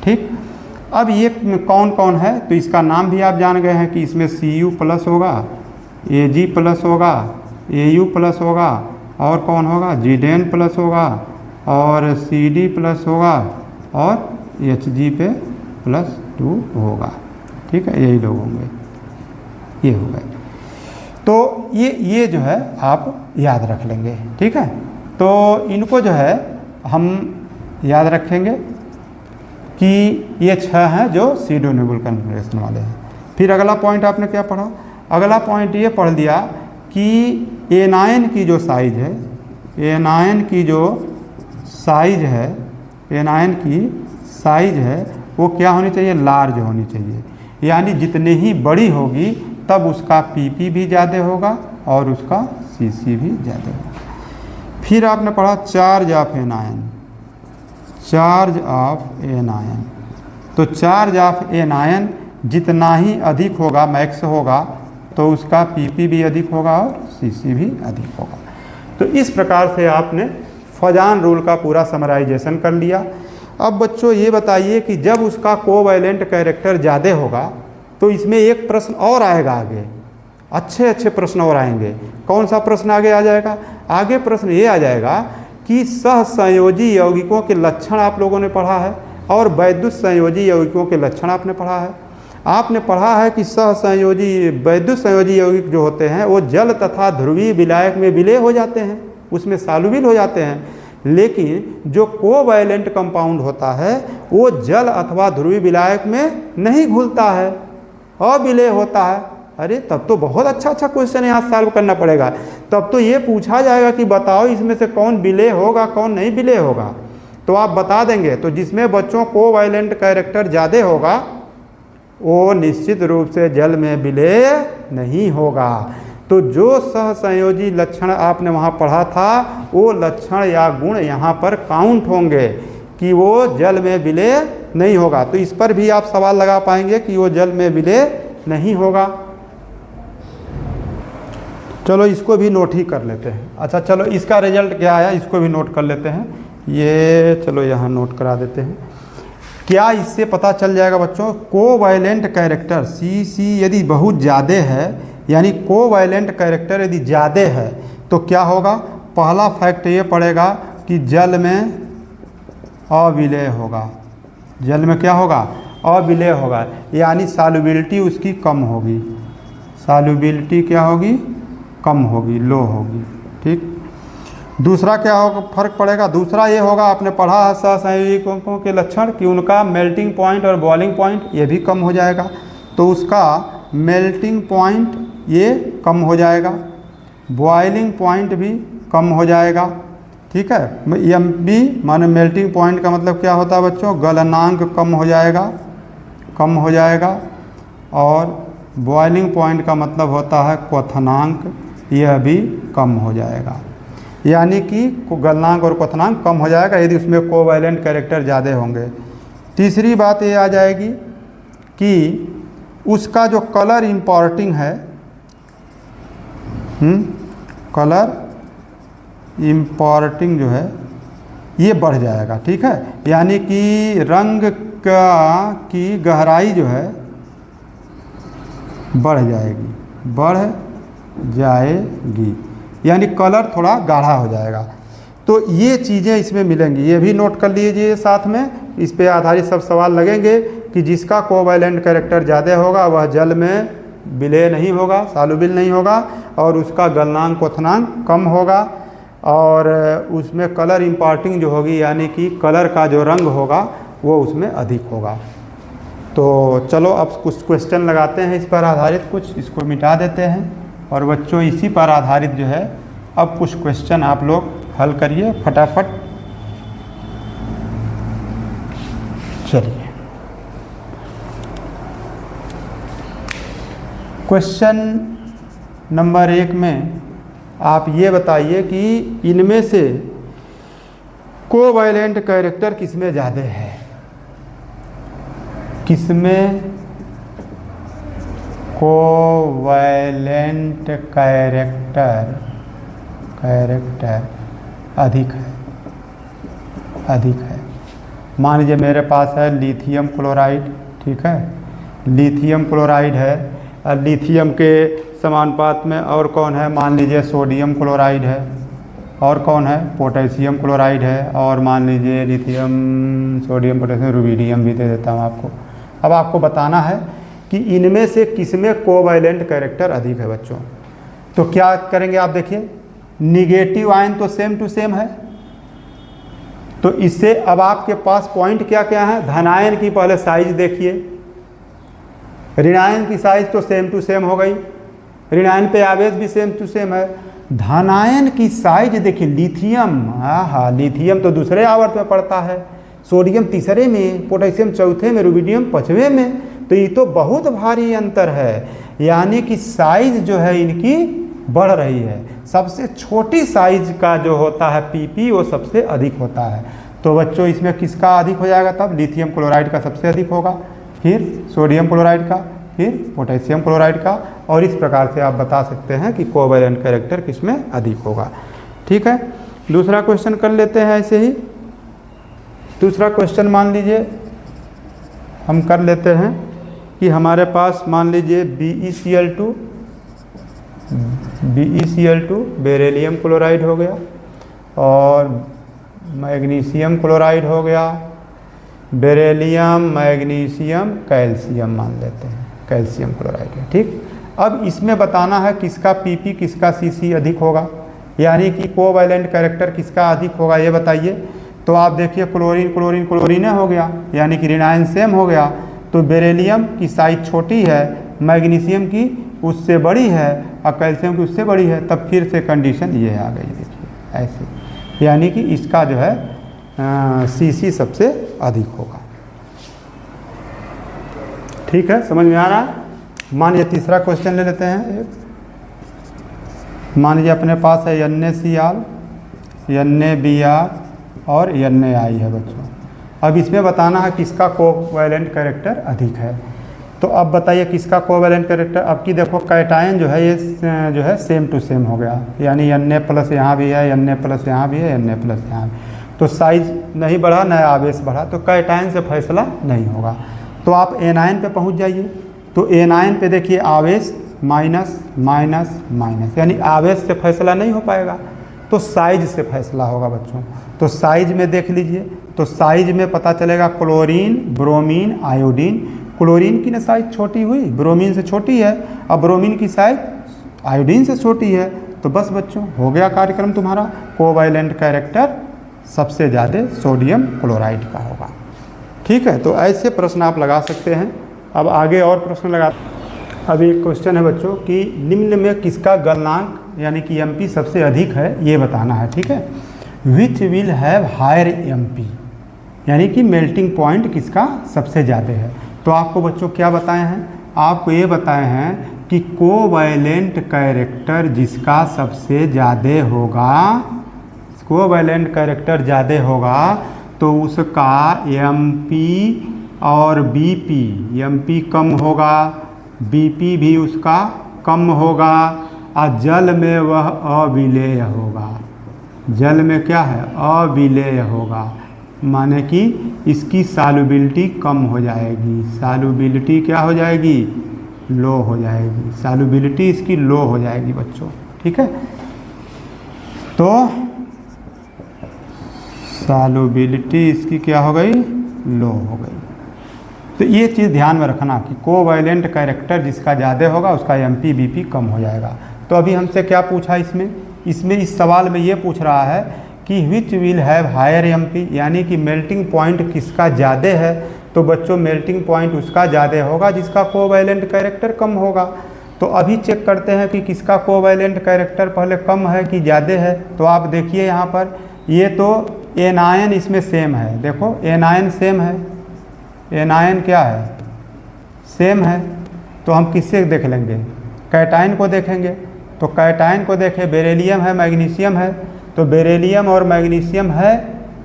ठीक, अब ये कौन कौन है, तो इसका नाम भी आप जान गए हैं कि इसमें Cu+ होगा, Ag+ होगा, Au+ होगा, और कौन होगा, Zn+ होगा, और Cd+ होगा, और Hg+2 होगा। ठीक है, यही लोग होंगे, ये हो गए। तो ये जो है आप याद रख लेंगे। ठीक है, तो इनको जो है हम याद रखेंगे कि ये 6 हैं जो सीडो नोबल कॉन्फ़िगरेशन वाले हैं। फिर अगला पॉइंट आपने क्या पढ़ा, अगला पॉइंट ये पढ़ लिया कि एनायन की जो साइज है, एनायन की जो साइज है, एनायन की साइज है वो क्या होनी चाहिए, लार्ज होनी चाहिए। यानी जितने ही बड़ी होगी तब उसका पीपी भी ज़्यादा होगा और उसका सीसी भी ज़्यादा होगा। फिर आपने पढ़ा charge of anion, charge of anion. तो चार्ज ऑफ एनायन जितना ही अधिक होगा, मैक्स होगा, तो उसका पीपी भी अधिक होगा और सीसी भी अधिक होगा। तो इस प्रकार से आपने फजान रूल का पूरा समराइजेशन कर लिया। अब बच्चों ये बताइए कि जब उसका कोवैलेंट कैरेक्टर ज़्यादा होगा तो इसमें एक प्रश्न और आएगा आगे, अच्छे अच्छे प्रश्न और आएंगे। कौन सा प्रश्न आगे आ जाएगा, आगे प्रश्न ये आ जाएगा कि सहसंयोजी यौगिकों के लक्षण आप लोगों ने पढ़ा है और वैद्युत संयोजी यौगिकों के लक्षण आपने पढ़ा है। आपने पढ़ा है कि सहसंयोजी वैद्युत संयोजी यौगिक जो होते हैं वो जल तथा ध्रुवीय विलायक में विलय हो जाते हैं, उसमें सॉल्युबल हो जाते हैं। लेकिन जो कोवैलेंट कंपाउंड होता है वो जल अथवा ध्रुवीय विलायक में नहीं घुलता है, अविलय होता है। अरे तब तो बहुत अच्छा क्वेश्चन यहाँ सॉल्व करना पड़ेगा। तब तो ये पूछा जाएगा कि बताओ इसमें से कौन विलय होगा कौन नहीं विलय होगा, तो आप बता देंगे। तो जिसमें बच्चों कोवैलेंट कैरेक्टर ज़्यादा होगा वो निश्चित रूप से जल में विलय नहीं होगा। तो जो सहसंयोजी लक्षण आपने वहाँ पढ़ा था वो लक्षण या गुण यहाँ पर काउंट होंगे कि वो जल में विलय नहीं होगा। तो इस पर भी आप सवाल लगा पाएंगे कि वो जल में विलय नहीं होगा। चलो इसको भी नोट ही कर लेते हैं। अच्छा चलो इसका रिजल्ट क्या आया इसको भी नोट कर लेते हैं। ये चलो यहाँ नोट करा देते हैं। क्या इससे पता चल जाएगा बच्चों, कोवैलेंट कैरेक्टर सीसी यदि बहुत ज़्यादा है, यानी कोवैलेंट कैरेक्टर यदि ज़्यादा है तो क्या होगा, पहला फैक्ट ये पड़ेगा कि जल में अविलय होगा। जल में क्या होगा, अविलय होगा, यानी सॉल्युबिलिटी उसकी कम होगी। सॉल्युबिलिटी क्या होगी, कम होगी, लो होगी। ठीक, दूसरा क्या होगा फर्क पड़ेगा, दूसरा ये होगा आपने पढ़ा है सहसंयोजकों के लक्षण कि उनका मेल्टिंग पॉइंट और बॉइलिंग पॉइंट ये भी कम हो जाएगा। तो उसका मेल्टिंग पॉइंट ये कम हो जाएगा, बॉइलिंग पॉइंट भी कम हो जाएगा। ठीक है, MB माने मेल्टिंग पॉइंट का मतलब क्या होता है बच्चों, गलनांक कम हो जाएगा। और बॉइलिंग पॉइंट का मतलब होता है क्वथनांक, यह भी कम हो जाएगा। यानी कि गलनांक और क्वथनांक कम हो जाएगा यदि उसमें कोवैलेंट कैरेक्टर ज़्यादा होंगे। तीसरी बात ये आ जाएगी कि उसका जो कलर इम्पोर्टिंग है, कलर इम्पोर्टिंग जो है ये बढ़ जाएगा। ठीक है, यानी कि रंग की गहराई जो है बढ़ जाएगी, यानी कलर थोड़ा गाढ़ा हो जाएगा। तो ये चीज़ें इसमें मिलेंगी, ये भी नोट कर लीजिए साथ में। इस पे आधारित सब सवाल लगेंगे कि जिसका कोवैलेंट कैरेक्टर ज़्यादा होगा वह जल में विलय नहीं होगा, सॉल्युबल नहीं होगा, और उसका गलनांक क्वथनांक कम होगा, और उसमें कलर इम्पार्टिंग जो होगी यानी कि कलर का जो रंग होगा वो उसमें अधिक होगा। तो चलो अब कुछ क्वेश्चन लगाते हैं इस पर आधारित, कुछ इसको मिटा देते हैं और बच्चों इसी पर आधारित जो है अब कुछ क्वेश्चन आप लोग हल करिए फटाफट। चलिए, क्वेश्चन नंबर 1 में आप ये बताइए कि इनमें से कोवैलेंट कैरेक्टर किसमें ज़्यादा है, किसमें कोवैलेंट कैरेक्टर अधिक है। मान लीजिए मेरे पास है लिथियम क्लोराइड। ठीक है, लिथियम क्लोराइड है, और लिथियम के समानुपात में और कौन है, मान लीजिए सोडियम क्लोराइड है, और कौन है, पोटेशियम क्लोराइड है, और मान लीजिए लिथियम, सोडियम, पोटेशियम, रुबिडियम भी दे देता हूँ आपको। अब आपको बताना है कि इनमें से किसमें कोवैलेंट कैरेक्टर अधिक है बच्चों। तो क्या करेंगे आप देखिए, निगेटिव आयन तो सेम टू सेम है, तो इससे अब आपके पास पॉइंट क्या क्या है, धनायन की पहले साइज देखिए, ऋणायन की साइज तो सेम टू सेम हो गई, ऋणायन पे आवेश भी सेम टू सेम है। धनायन की साइज देखिए, लिथियम, लिथियम तो दूसरे आवर्त में पड़ता है, सोडियम तीसरे में, पोटेशियम चौथे में, रुबिडियम पांचवें में, तो ये तो बहुत भारी अंतर है। यानी कि साइज जो है इनकी बढ़ रही है। सबसे छोटी साइज का जो होता है PP वो सबसे अधिक होता है। तो बच्चों इसमें किसका अधिक हो जाएगा, तब लिथियम क्लोराइड का सबसे अधिक होगा, फिर सोडियम क्लोराइड का, फिर पोटेशियम क्लोराइड का, और इस प्रकार से आप बता सकते हैं कि कोवैलेंट कैरेक्टर किसमें अधिक होगा। ठीक है, दूसरा क्वेश्चन कर लेते हैं ऐसे ही। दूसरा क्वेश्चन मान लीजिए हम कर लेते हैं कि हमारे पास मान लीजिए BeCl2 बेरिलियम क्लोराइड हो गया, और मैग्नीशियम क्लोराइड हो गया, बेरिलियम, मैग्नीशियम, कैल्शियम मान लेते हैं, कैल्शियम क्लोराइड है। ठीक, अब इसमें बताना है किसका PP किसका CC अधिक होगा, यानी कि कोवैलेंट कैरेक्टर किसका अधिक होगा ये बताइए। तो आप देखिए क्लोरीन हो गया, यानी कि ऋणायन सेम हो गया, तो बेरिलियम की साइज छोटी है, मैग्नीशियम की उससे बड़ी है, और कैल्शियम की उससे बड़ी है, तब फिर से कंडीशन ये आ गई देखिए ऐसे, यानी कि इसका जो है CC सबसे अधिक होगा। ठीक है, समझ में आ रहा है। मान लीजिए तीसरा क्वेश्चन ले लेते हैं एक। मान लीजिए अपने पास है NaCl, NaBr और NaI है बच्चों। अब इसमें बताना है किसका कोवैलेंट कैरेक्टर अधिक है। तो अब बताइए किसका कोवैलेंट कैरेक्टर। अब की देखो कैटायन जो है ये जो है सेम टू सेम हो गया, यानी Na+ यहाँ भी है, Na+ यहाँ भी है, Na+ यहाँ भी, तो साइज नहीं बढ़ा न आवेश बढ़ा, तो कैटायन से फैसला नहीं होगा। तो आप एनायन पे पहुँच जाइए। तो एनायन पे देखिए आवेश माइनस माइनस माइनस, यानी आवेश से फैसला नहीं हो पाएगा, तो साइज से फैसला होगा बच्चों। तो साइज में देख लीजिए, तो साइज में पता चलेगा क्लोरीन, ब्रोमीन, आयोडीन। क्लोरीन की ना साइज छोटी हुई, ब्रोमीन से छोटी है, अब ब्रोमीन की साइज आयोडीन से छोटी है, तो बस बच्चों हो गया कार्यक्रम तुम्हारा। कोवैलेंट कैरेक्टर सबसे ज़्यादा सोडियम क्लोराइड का होगा। ठीक है, तो ऐसे प्रश्न आप लगा सकते हैं। अब आगे और प्रश्न लगा। अब एक क्वेश्चन है बच्चों कि निम्न में किसका गलनांक यानी कि एमपी सबसे अधिक है ये बताना है, ठीक है। Which will have higher MP, यानी कि मेल्टिंग पॉइंट किसका सबसे ज़्यादा है। तो आपको बच्चों क्या बताए हैं, आपको ये बताए हैं कि कोवैलेंट कैरेक्टर जिसका सबसे ज़्यादा होगा, कोवैलेंट कैरेक्टर ज़्यादा होगा तो उसका एमपी और बीपी, एमपी कम होगा, बीपी भी उसका कम होगा, और जल में वह अविलेय होगा। जल में क्या है, अविलेय होगा, माने कि इसकी सॉल्युबिलिटी कम हो जाएगी। सॉल्युबिलिटी क्या हो जाएगी, लो हो जाएगी। सॉल्युबिलिटी इसकी लो हो जाएगी बच्चों, ठीक है। तो सॉल्युबिलिटी इसकी क्या हो गई, लो हो गई। तो ये चीज़ ध्यान में रखना कि कोवैलेंट कैरेक्टर जिसका ज़्यादा होगा उसका एमपी बीपी कम हो जाएगा। तो अभी हमसे क्या पूछा इसमें इस सवाल में ये पूछ रहा है कि which will have higher MP, यानी कि मेल्टिंग पॉइंट किसका ज़्यादा है। तो बच्चों मेल्टिंग पॉइंट उसका ज़्यादा होगा जिसका कोवैलेंट कैरेक्टर कम होगा। तो अभी चेक करते हैं कि किसका कोवैलेंट कैरेक्टर पहले कम है कि ज़्यादा है। तो आप देखिए यहाँ पर ये तो एनायन इसमें सेम है, देखो एनायन सेम है, एनायन क्या है, सेम है। तो हम किससे देख लेंगे, कैटायन को देखेंगे। तो कैटायन को देखें, बेरिलियम है मैग्नीशियम है, तो बेरिलियम और मैग्नीशियम है,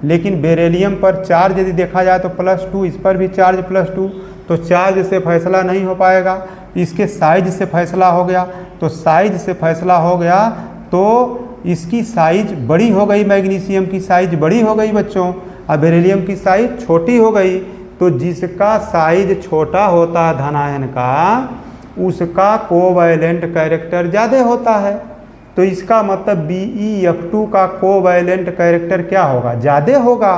लेकिन बेरिलियम पर चार्ज यदि देखा जाए तो +2, इस पर भी चार्ज +2। तो चार्ज से फैसला नहीं हो पाएगा, इसके साइज से फैसला हो गया। तो साइज से फैसला हो गया तो इसकी साइज बड़ी हो गई, मैग्नीशियम की साइज बड़ी हो गई बच्चों, और बेरिलियम की साइज छोटी हो गई। तो जिसका साइज छोटा होता है धनायन का, उसका कोवैलेंट कैरेक्टर ज़्यादा होता है। तो इसका मतलब BeF2 का कोवैलेंट कैरेक्टर क्या होगा, ज़्यादा होगा।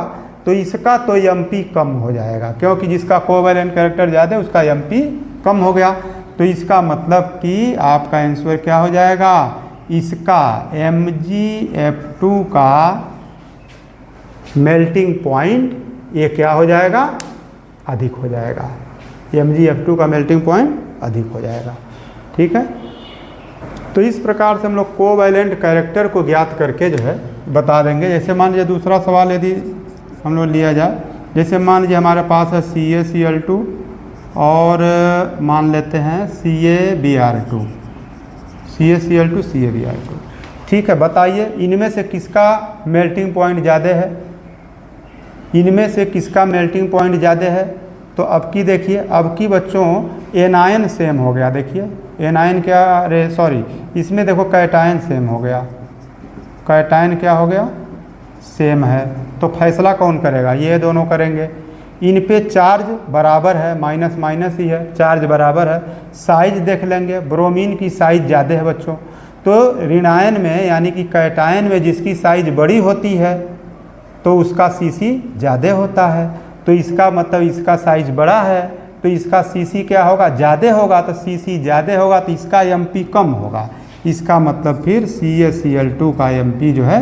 तो इसका तो एमपी कम हो जाएगा, क्योंकि जिसका कोवैलेंट कैरेक्टर ज़्यादा उसका एमपी कम हो गया। तो इसका मतलब कि आपका आंसर क्या हो जाएगा, इसका MgF2 का मेल्टिंग पॉइंट ये क्या हो जाएगा, अधिक हो जाएगा। MgF2 का मेल्टिंग पॉइंट अधिक हो जाएगा, ठीक है। तो इस प्रकार से हम लोग कोवैलेंट कैरेक्टर को ज्ञात करके जो है बता देंगे। जैसे मान लीजिए दूसरा सवाल यदि हम लोग लिया जाए, जैसे मान लीजिए हमारे पास है CaCl2 और मान लेते हैं CaBr2, CaCl2 CaBr2, ठीक है। बताइए इनमें से किसका मेल्टिंग पॉइंट ज़्यादा है, इनमें से किसका मेल्टिंग पॉइंट ज़्यादा है। तो अब की देखिए, अब की बच्चों एनायन सेम हो गया, देखिए एनायन क्या, अरे सॉरी, इसमें देखो कैटायन सेम हो गया, कैटायन क्या हो गया, सेम है। तो फैसला कौन करेगा, ये दोनों करेंगे। इन पे चार्ज बराबर है, माइनस माइनस ही है, चार्ज बराबर है। साइज देख लेंगे, ब्रोमीन की साइज ज़्यादा है बच्चों। तो ऋणायन में यानी कि कैटायन में जिसकी साइज बड़ी होती है तो उसका CC ज़्यादा होता है। तो इसका मतलब इसका साइज बड़ा है तो इसका CC क्या होगा, ज़्यादा होगा। तो CC ज़्यादा होगा तो इसका MP कम होगा। इसका मतलब फिर CaCl2 का MP जो है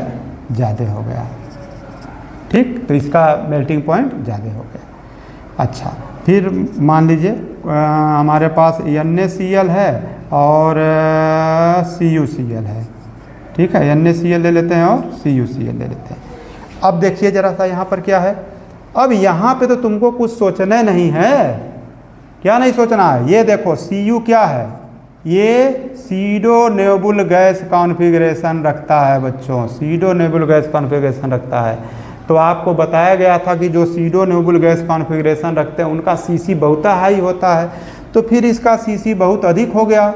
ज़्यादा हो गया, ठीक। तो इसका मेल्टिंग पॉइंट ज़्यादा हो गया। अच्छा, फिर मान लीजिए हमारे पास NaCl है और CuCl है, ठीक है। NaCl ले लेते हैं और CuCl ले लेते हैं। अब देखिए ज़रा सा यहाँ पर क्या है, अब यहाँ पे तो तुमको कुछ सोचना नहीं है, क्या नहीं सोचना है। ये देखो Cu क्या है, ये सीडो नेबुल गैस कॉन्फ़िगरेशन रखता है बच्चों, सीडो नेबुल गैस कॉन्फ़िगरेशन रखता है। तो आपको बताया गया था कि जो सीडो नेबुल गैस कॉन्फ़िगरेशन रखते हैं उनका CC बहुत हाई होता है। तो फिर इसका CC बहुत अधिक हो गया।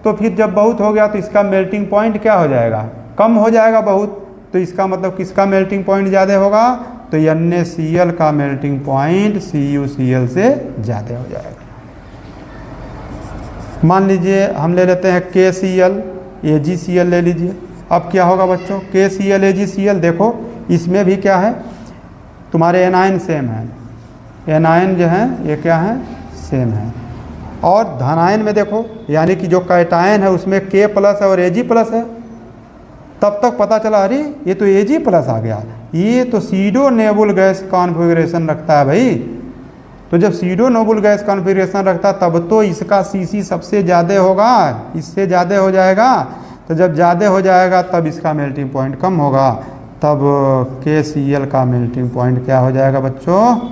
तो फिर जब बहुत हो गया तो इसका मेल्टिंग पॉइंट क्या हो जाएगा, कम हो जाएगा बहुत। तो इसका मतलब किसका मेल्टिंग पॉइंट ज़्यादा होगा, तो NaCl का मेल्टिंग पॉइंट CuCl से ज़्यादा हो जाएगा। मान लीजिए हम ले लेते हैं KCl AgCl ले लीजिए। अब क्या होगा बच्चों, KCl AgCl, देखो इसमें भी क्या है, तुम्हारे एनायन सेम है, एनायन जो है ये क्या है, सेम है। और धनायन में देखो यानी कि जो कैटायन है उसमें K+ है और Ag+ है। तब तक पता चला अरे ये तो Ag+ आ गया, ये तो सीडो नेबुल गैस कॉन्फ़िगरेशन रखता है भाई। तो जब सीडो नेबुल गैस कॉन्फ़िगरेशन रखता है तब तो इसका CC सबसे ज़्यादा होगा, इससे ज़्यादा हो जाएगा। तो जब ज़्यादा हो जाएगा तब इसका मेल्टिंग पॉइंट कम होगा, तब KCl का मेल्टिंग पॉइंट क्या हो जाएगा बच्चों,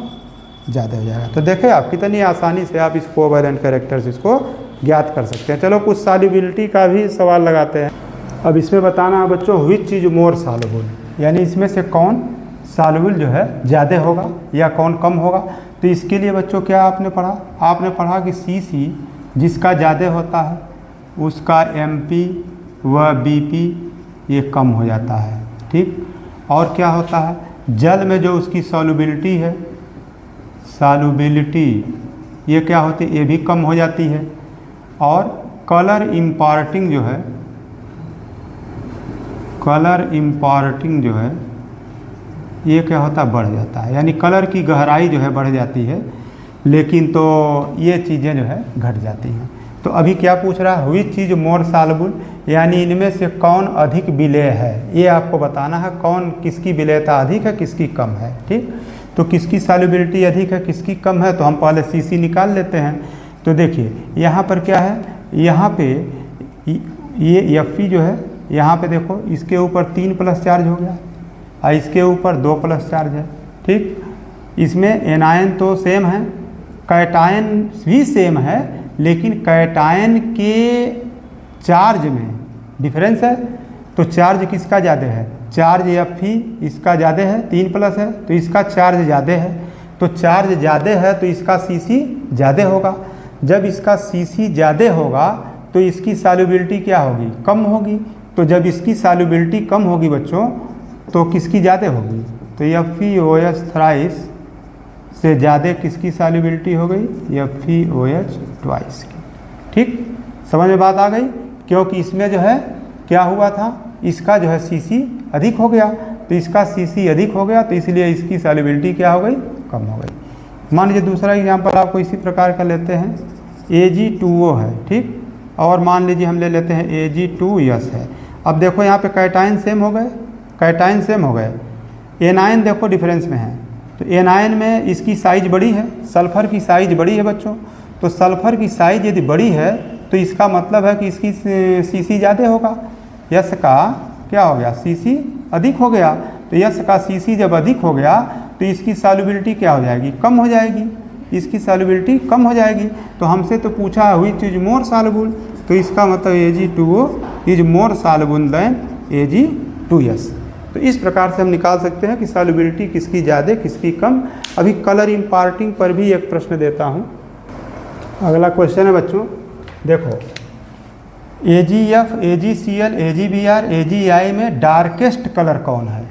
ज़्यादा हो जाएगा। तो देखें आप कितनी आसानी से आप इस कोवैलेंट कैरेक्टर्स इसको ज्ञात कर सकते हैं। चलो कुछ सॉल्युबिलिटी का भी सवाल लगाते हैं। अब इसमें बताना है बच्चों व्हिच इज मोर सॉल्युबल, यानी इसमें से कौन सॉल्युबल जो है ज़्यादा होगा या कौन कम होगा। तो इसके लिए बच्चों क्या आपने पढ़ा, आपने पढ़ा कि CC जिसका ज़्यादा होता है उसका MP व BP ये कम हो जाता है, ठीक। और क्या होता है, जल में जो उसकी सॉल्युबिलिटी है, सॉल्युबिलिटी ये क्या होती है, ये भी कम हो जाती है। और कलर इम्पार्टिंग जो है, कलर इम्पार्टिंग जो है ये क्या होता है, बढ़ जाता है, यानी कलर की गहराई जो है बढ़ जाती है, लेकिन तो ये चीज़ें जो है घट जाती हैं। तो अभी क्या पूछ रहा है, व्हिच चीज़ मोर सॉल्युबल, यानी इनमें से कौन अधिक विलेय है, ये आपको बताना है, कौन किसकी विलेयता अधिक है किसकी कम है, ठीक। तो किसकी सॉल्युबिलिटी अधिक है किसकी कम है, तो हम पहले CC निकाल लेते हैं। तो देखिए यहाँ पर क्या है, यहाँ पे ये Fe जो है, यहाँ पे देखो इसके ऊपर 3 प्लस चार्ज हो गया और इसके ऊपर 2 प्लस चार्ज है, ठीक। इसमें एनायन तो सेम है, कैटायन भी सेम है, लेकिन कैटायन के चार्ज में डिफरेंस है। तो चार्ज किसका ज़्यादा है, चार्ज Fe इसका ज़्यादा है, 3 प्लस है, तो इसका चार्ज ज़्यादा है। तो चार्ज ज़्यादा है तो इसका CC ज़्यादा होगा। जब इसका CC ज़्यादा होगा तो इसकी सॉल्युबिलिटी क्या होगी, कम होगी। तो जब इसकी सॉल्युबिलिटी कम होगी बच्चों तो किसकी ज़्यादा होगी, तो FeOH थ्राइस से ज़्यादा किसकी सॉल्युबिलिटी हो गई, FeOH ट्वाइस की, ठीक। समझ में बात आ गई, क्योंकि इसमें जो है क्या हुआ था, इसका जो है CC अधिक हो गया, तो इसका CC अधिक हो गया, तो इसलिए इसकी सॉल्युबिलिटी क्या हो गई, कम हो गई। मान लीजिए दूसरा एग्जाम्पल आपको इसी प्रकार का लेते हैं, Ag2O है, ठीक। और मान लीजिए हम ले लेते हैं Ag2S है। अब देखो यहाँ पे कैटायन सेम हो गए, कैटायन सेम हो गए, एनायन देखो डिफरेंस में है। तो एनायन में इसकी साइज बड़ी है, सल्फ़र की साइज बड़ी है बच्चों। तो सल्फ़र की साइज यदि बड़ी है तो इसका मतलब है कि इसकी CC ज़्यादा होगा। यस का क्या हो गया, CC अधिक हो गया। तो यस का CC जब अधिक हो गया तो इसकी सॉल्युबिलिटी क्या हो जाएगी, कम हो जाएगी, इसकी सॉल्युबिलिटी कम हो जाएगी। तो हमसे तो पूछा व्हिच इज मोर सॉल्युबल, तो इसका मतलब Ag2O is more soluble then Ag2S। तो इस प्रकार से हम निकाल सकते हैं कि सॉल्युबिलिटी किसकी ज़्यादा किसकी कम। अभी कलर इम्पार्टिंग पर भी एक प्रश्न देता हूँ। अगला क्वेश्चन है बच्चों, देखो AgF, AgCl, AgBr, AgI में डार्केस्ट कलर कौन है,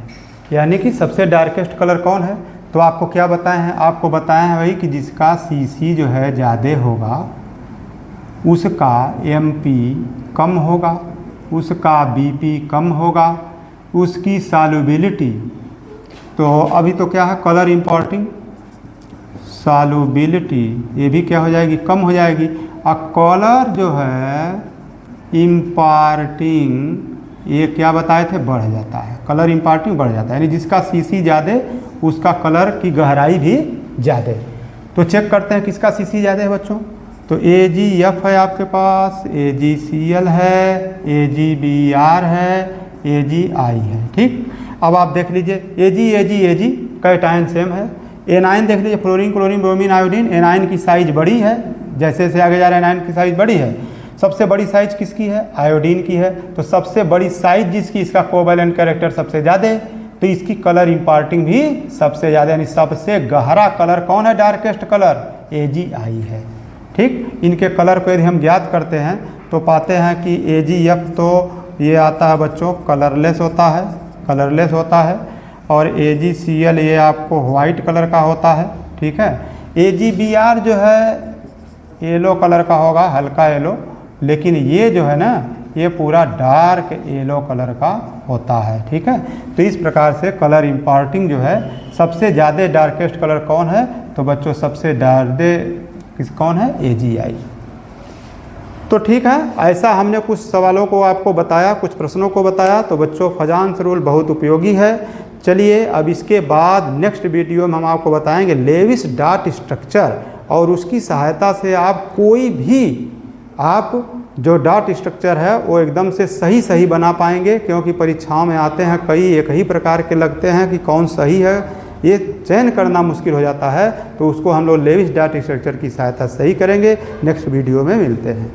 यानी कि सबसे डार्केस्ट कलर कौन है। तो आपको क्या बताए हैं, आपको बताए हैं भाई कि जिसका CC जो है ज़्यादा होगा उसका MP कम होगा, उसका BP कम होगा, उसकी सॉल्युबिलिटी, तो अभी तो क्या है कलर इम्पार्टिंग, सॉल्युबिलिटी ये भी क्या हो जाएगी, कम हो जाएगी। और कलर जो है इम्पार्टिंग ये क्या बताए थे, बढ़ जाता है, कलर इम्पार्टिंग बढ़ जाता है, यानी जिसका CC ज़्यादा उसका कलर की गहराई भी ज़्यादा। तो चेक करते हैं किसका CC ज़्यादा है बच्चों। तो AgF है आपके पास, AgCl है, AgBr है, AgI है, ठीक। अब आप देख लीजिए Ag कैटायन सेम है। एनायन देख लीजिए, fluorine, chlorine, bromine, iodine, anion की साइज बड़ी है, जैसे जैसे आगे जा रहा है एनायन की साइज बड़ी है। सबसे बड़ी साइज किसकी है, आयोडीन की है। तो सबसे बड़ी साइज जिसकी, इसका कोवैलेंट कैरेक्टर सबसे ज़्यादा है, तो इसकी कलर इम्पार्टिंग भी सबसे ज़्यादा, यानी सबसे गहरा कलर कौन है, डार्केस्ट कलर AgI है, ठीक। इनके कलर को यदि हम ज्ञात करते हैं तो पाते हैं कि AgF तो ये आता है बच्चों कलरलेस होता है, कलरलेस होता है। और AgCl ये आपको वाइट कलर का होता है, ठीक है। AgBr जो है येलो कलर का होगा, हल्का येलो, लेकिन ये जो है ना ये पूरा डार्क येलो कलर का होता है, ठीक है। तो इस प्रकार से कलर इम्पार्टिंग जो है सबसे ज़्यादा डार्केस्ट कलर कौन है, तो बच्चों सबसे ज़्यादा कौन है, AgI। तो ठीक है, ऐसा हमने कुछ सवालों को आपको बताया, कुछ प्रश्नों को बताया। तो बच्चों फजांस रूल बहुत उपयोगी है। चलिए अब इसके बाद नेक्स्ट वीडियो में हम आपको बताएंगे लेविस डॉट स्ट्रक्चर, और उसकी सहायता से आप कोई भी आप जो डॉट स्ट्रक्चर है वो एकदम से सही बना पाएंगे, क्योंकि परीक्षाओं में आते हैं कई एक ही प्रकार के लगते हैं कि कौन सही है, ये चयन करना मुश्किल हो जाता है। तो उसको हम लोग लेविस डॉट स्ट्रक्चर की सहायता से सही करेंगे। नेक्स्ट वीडियो में मिलते हैं।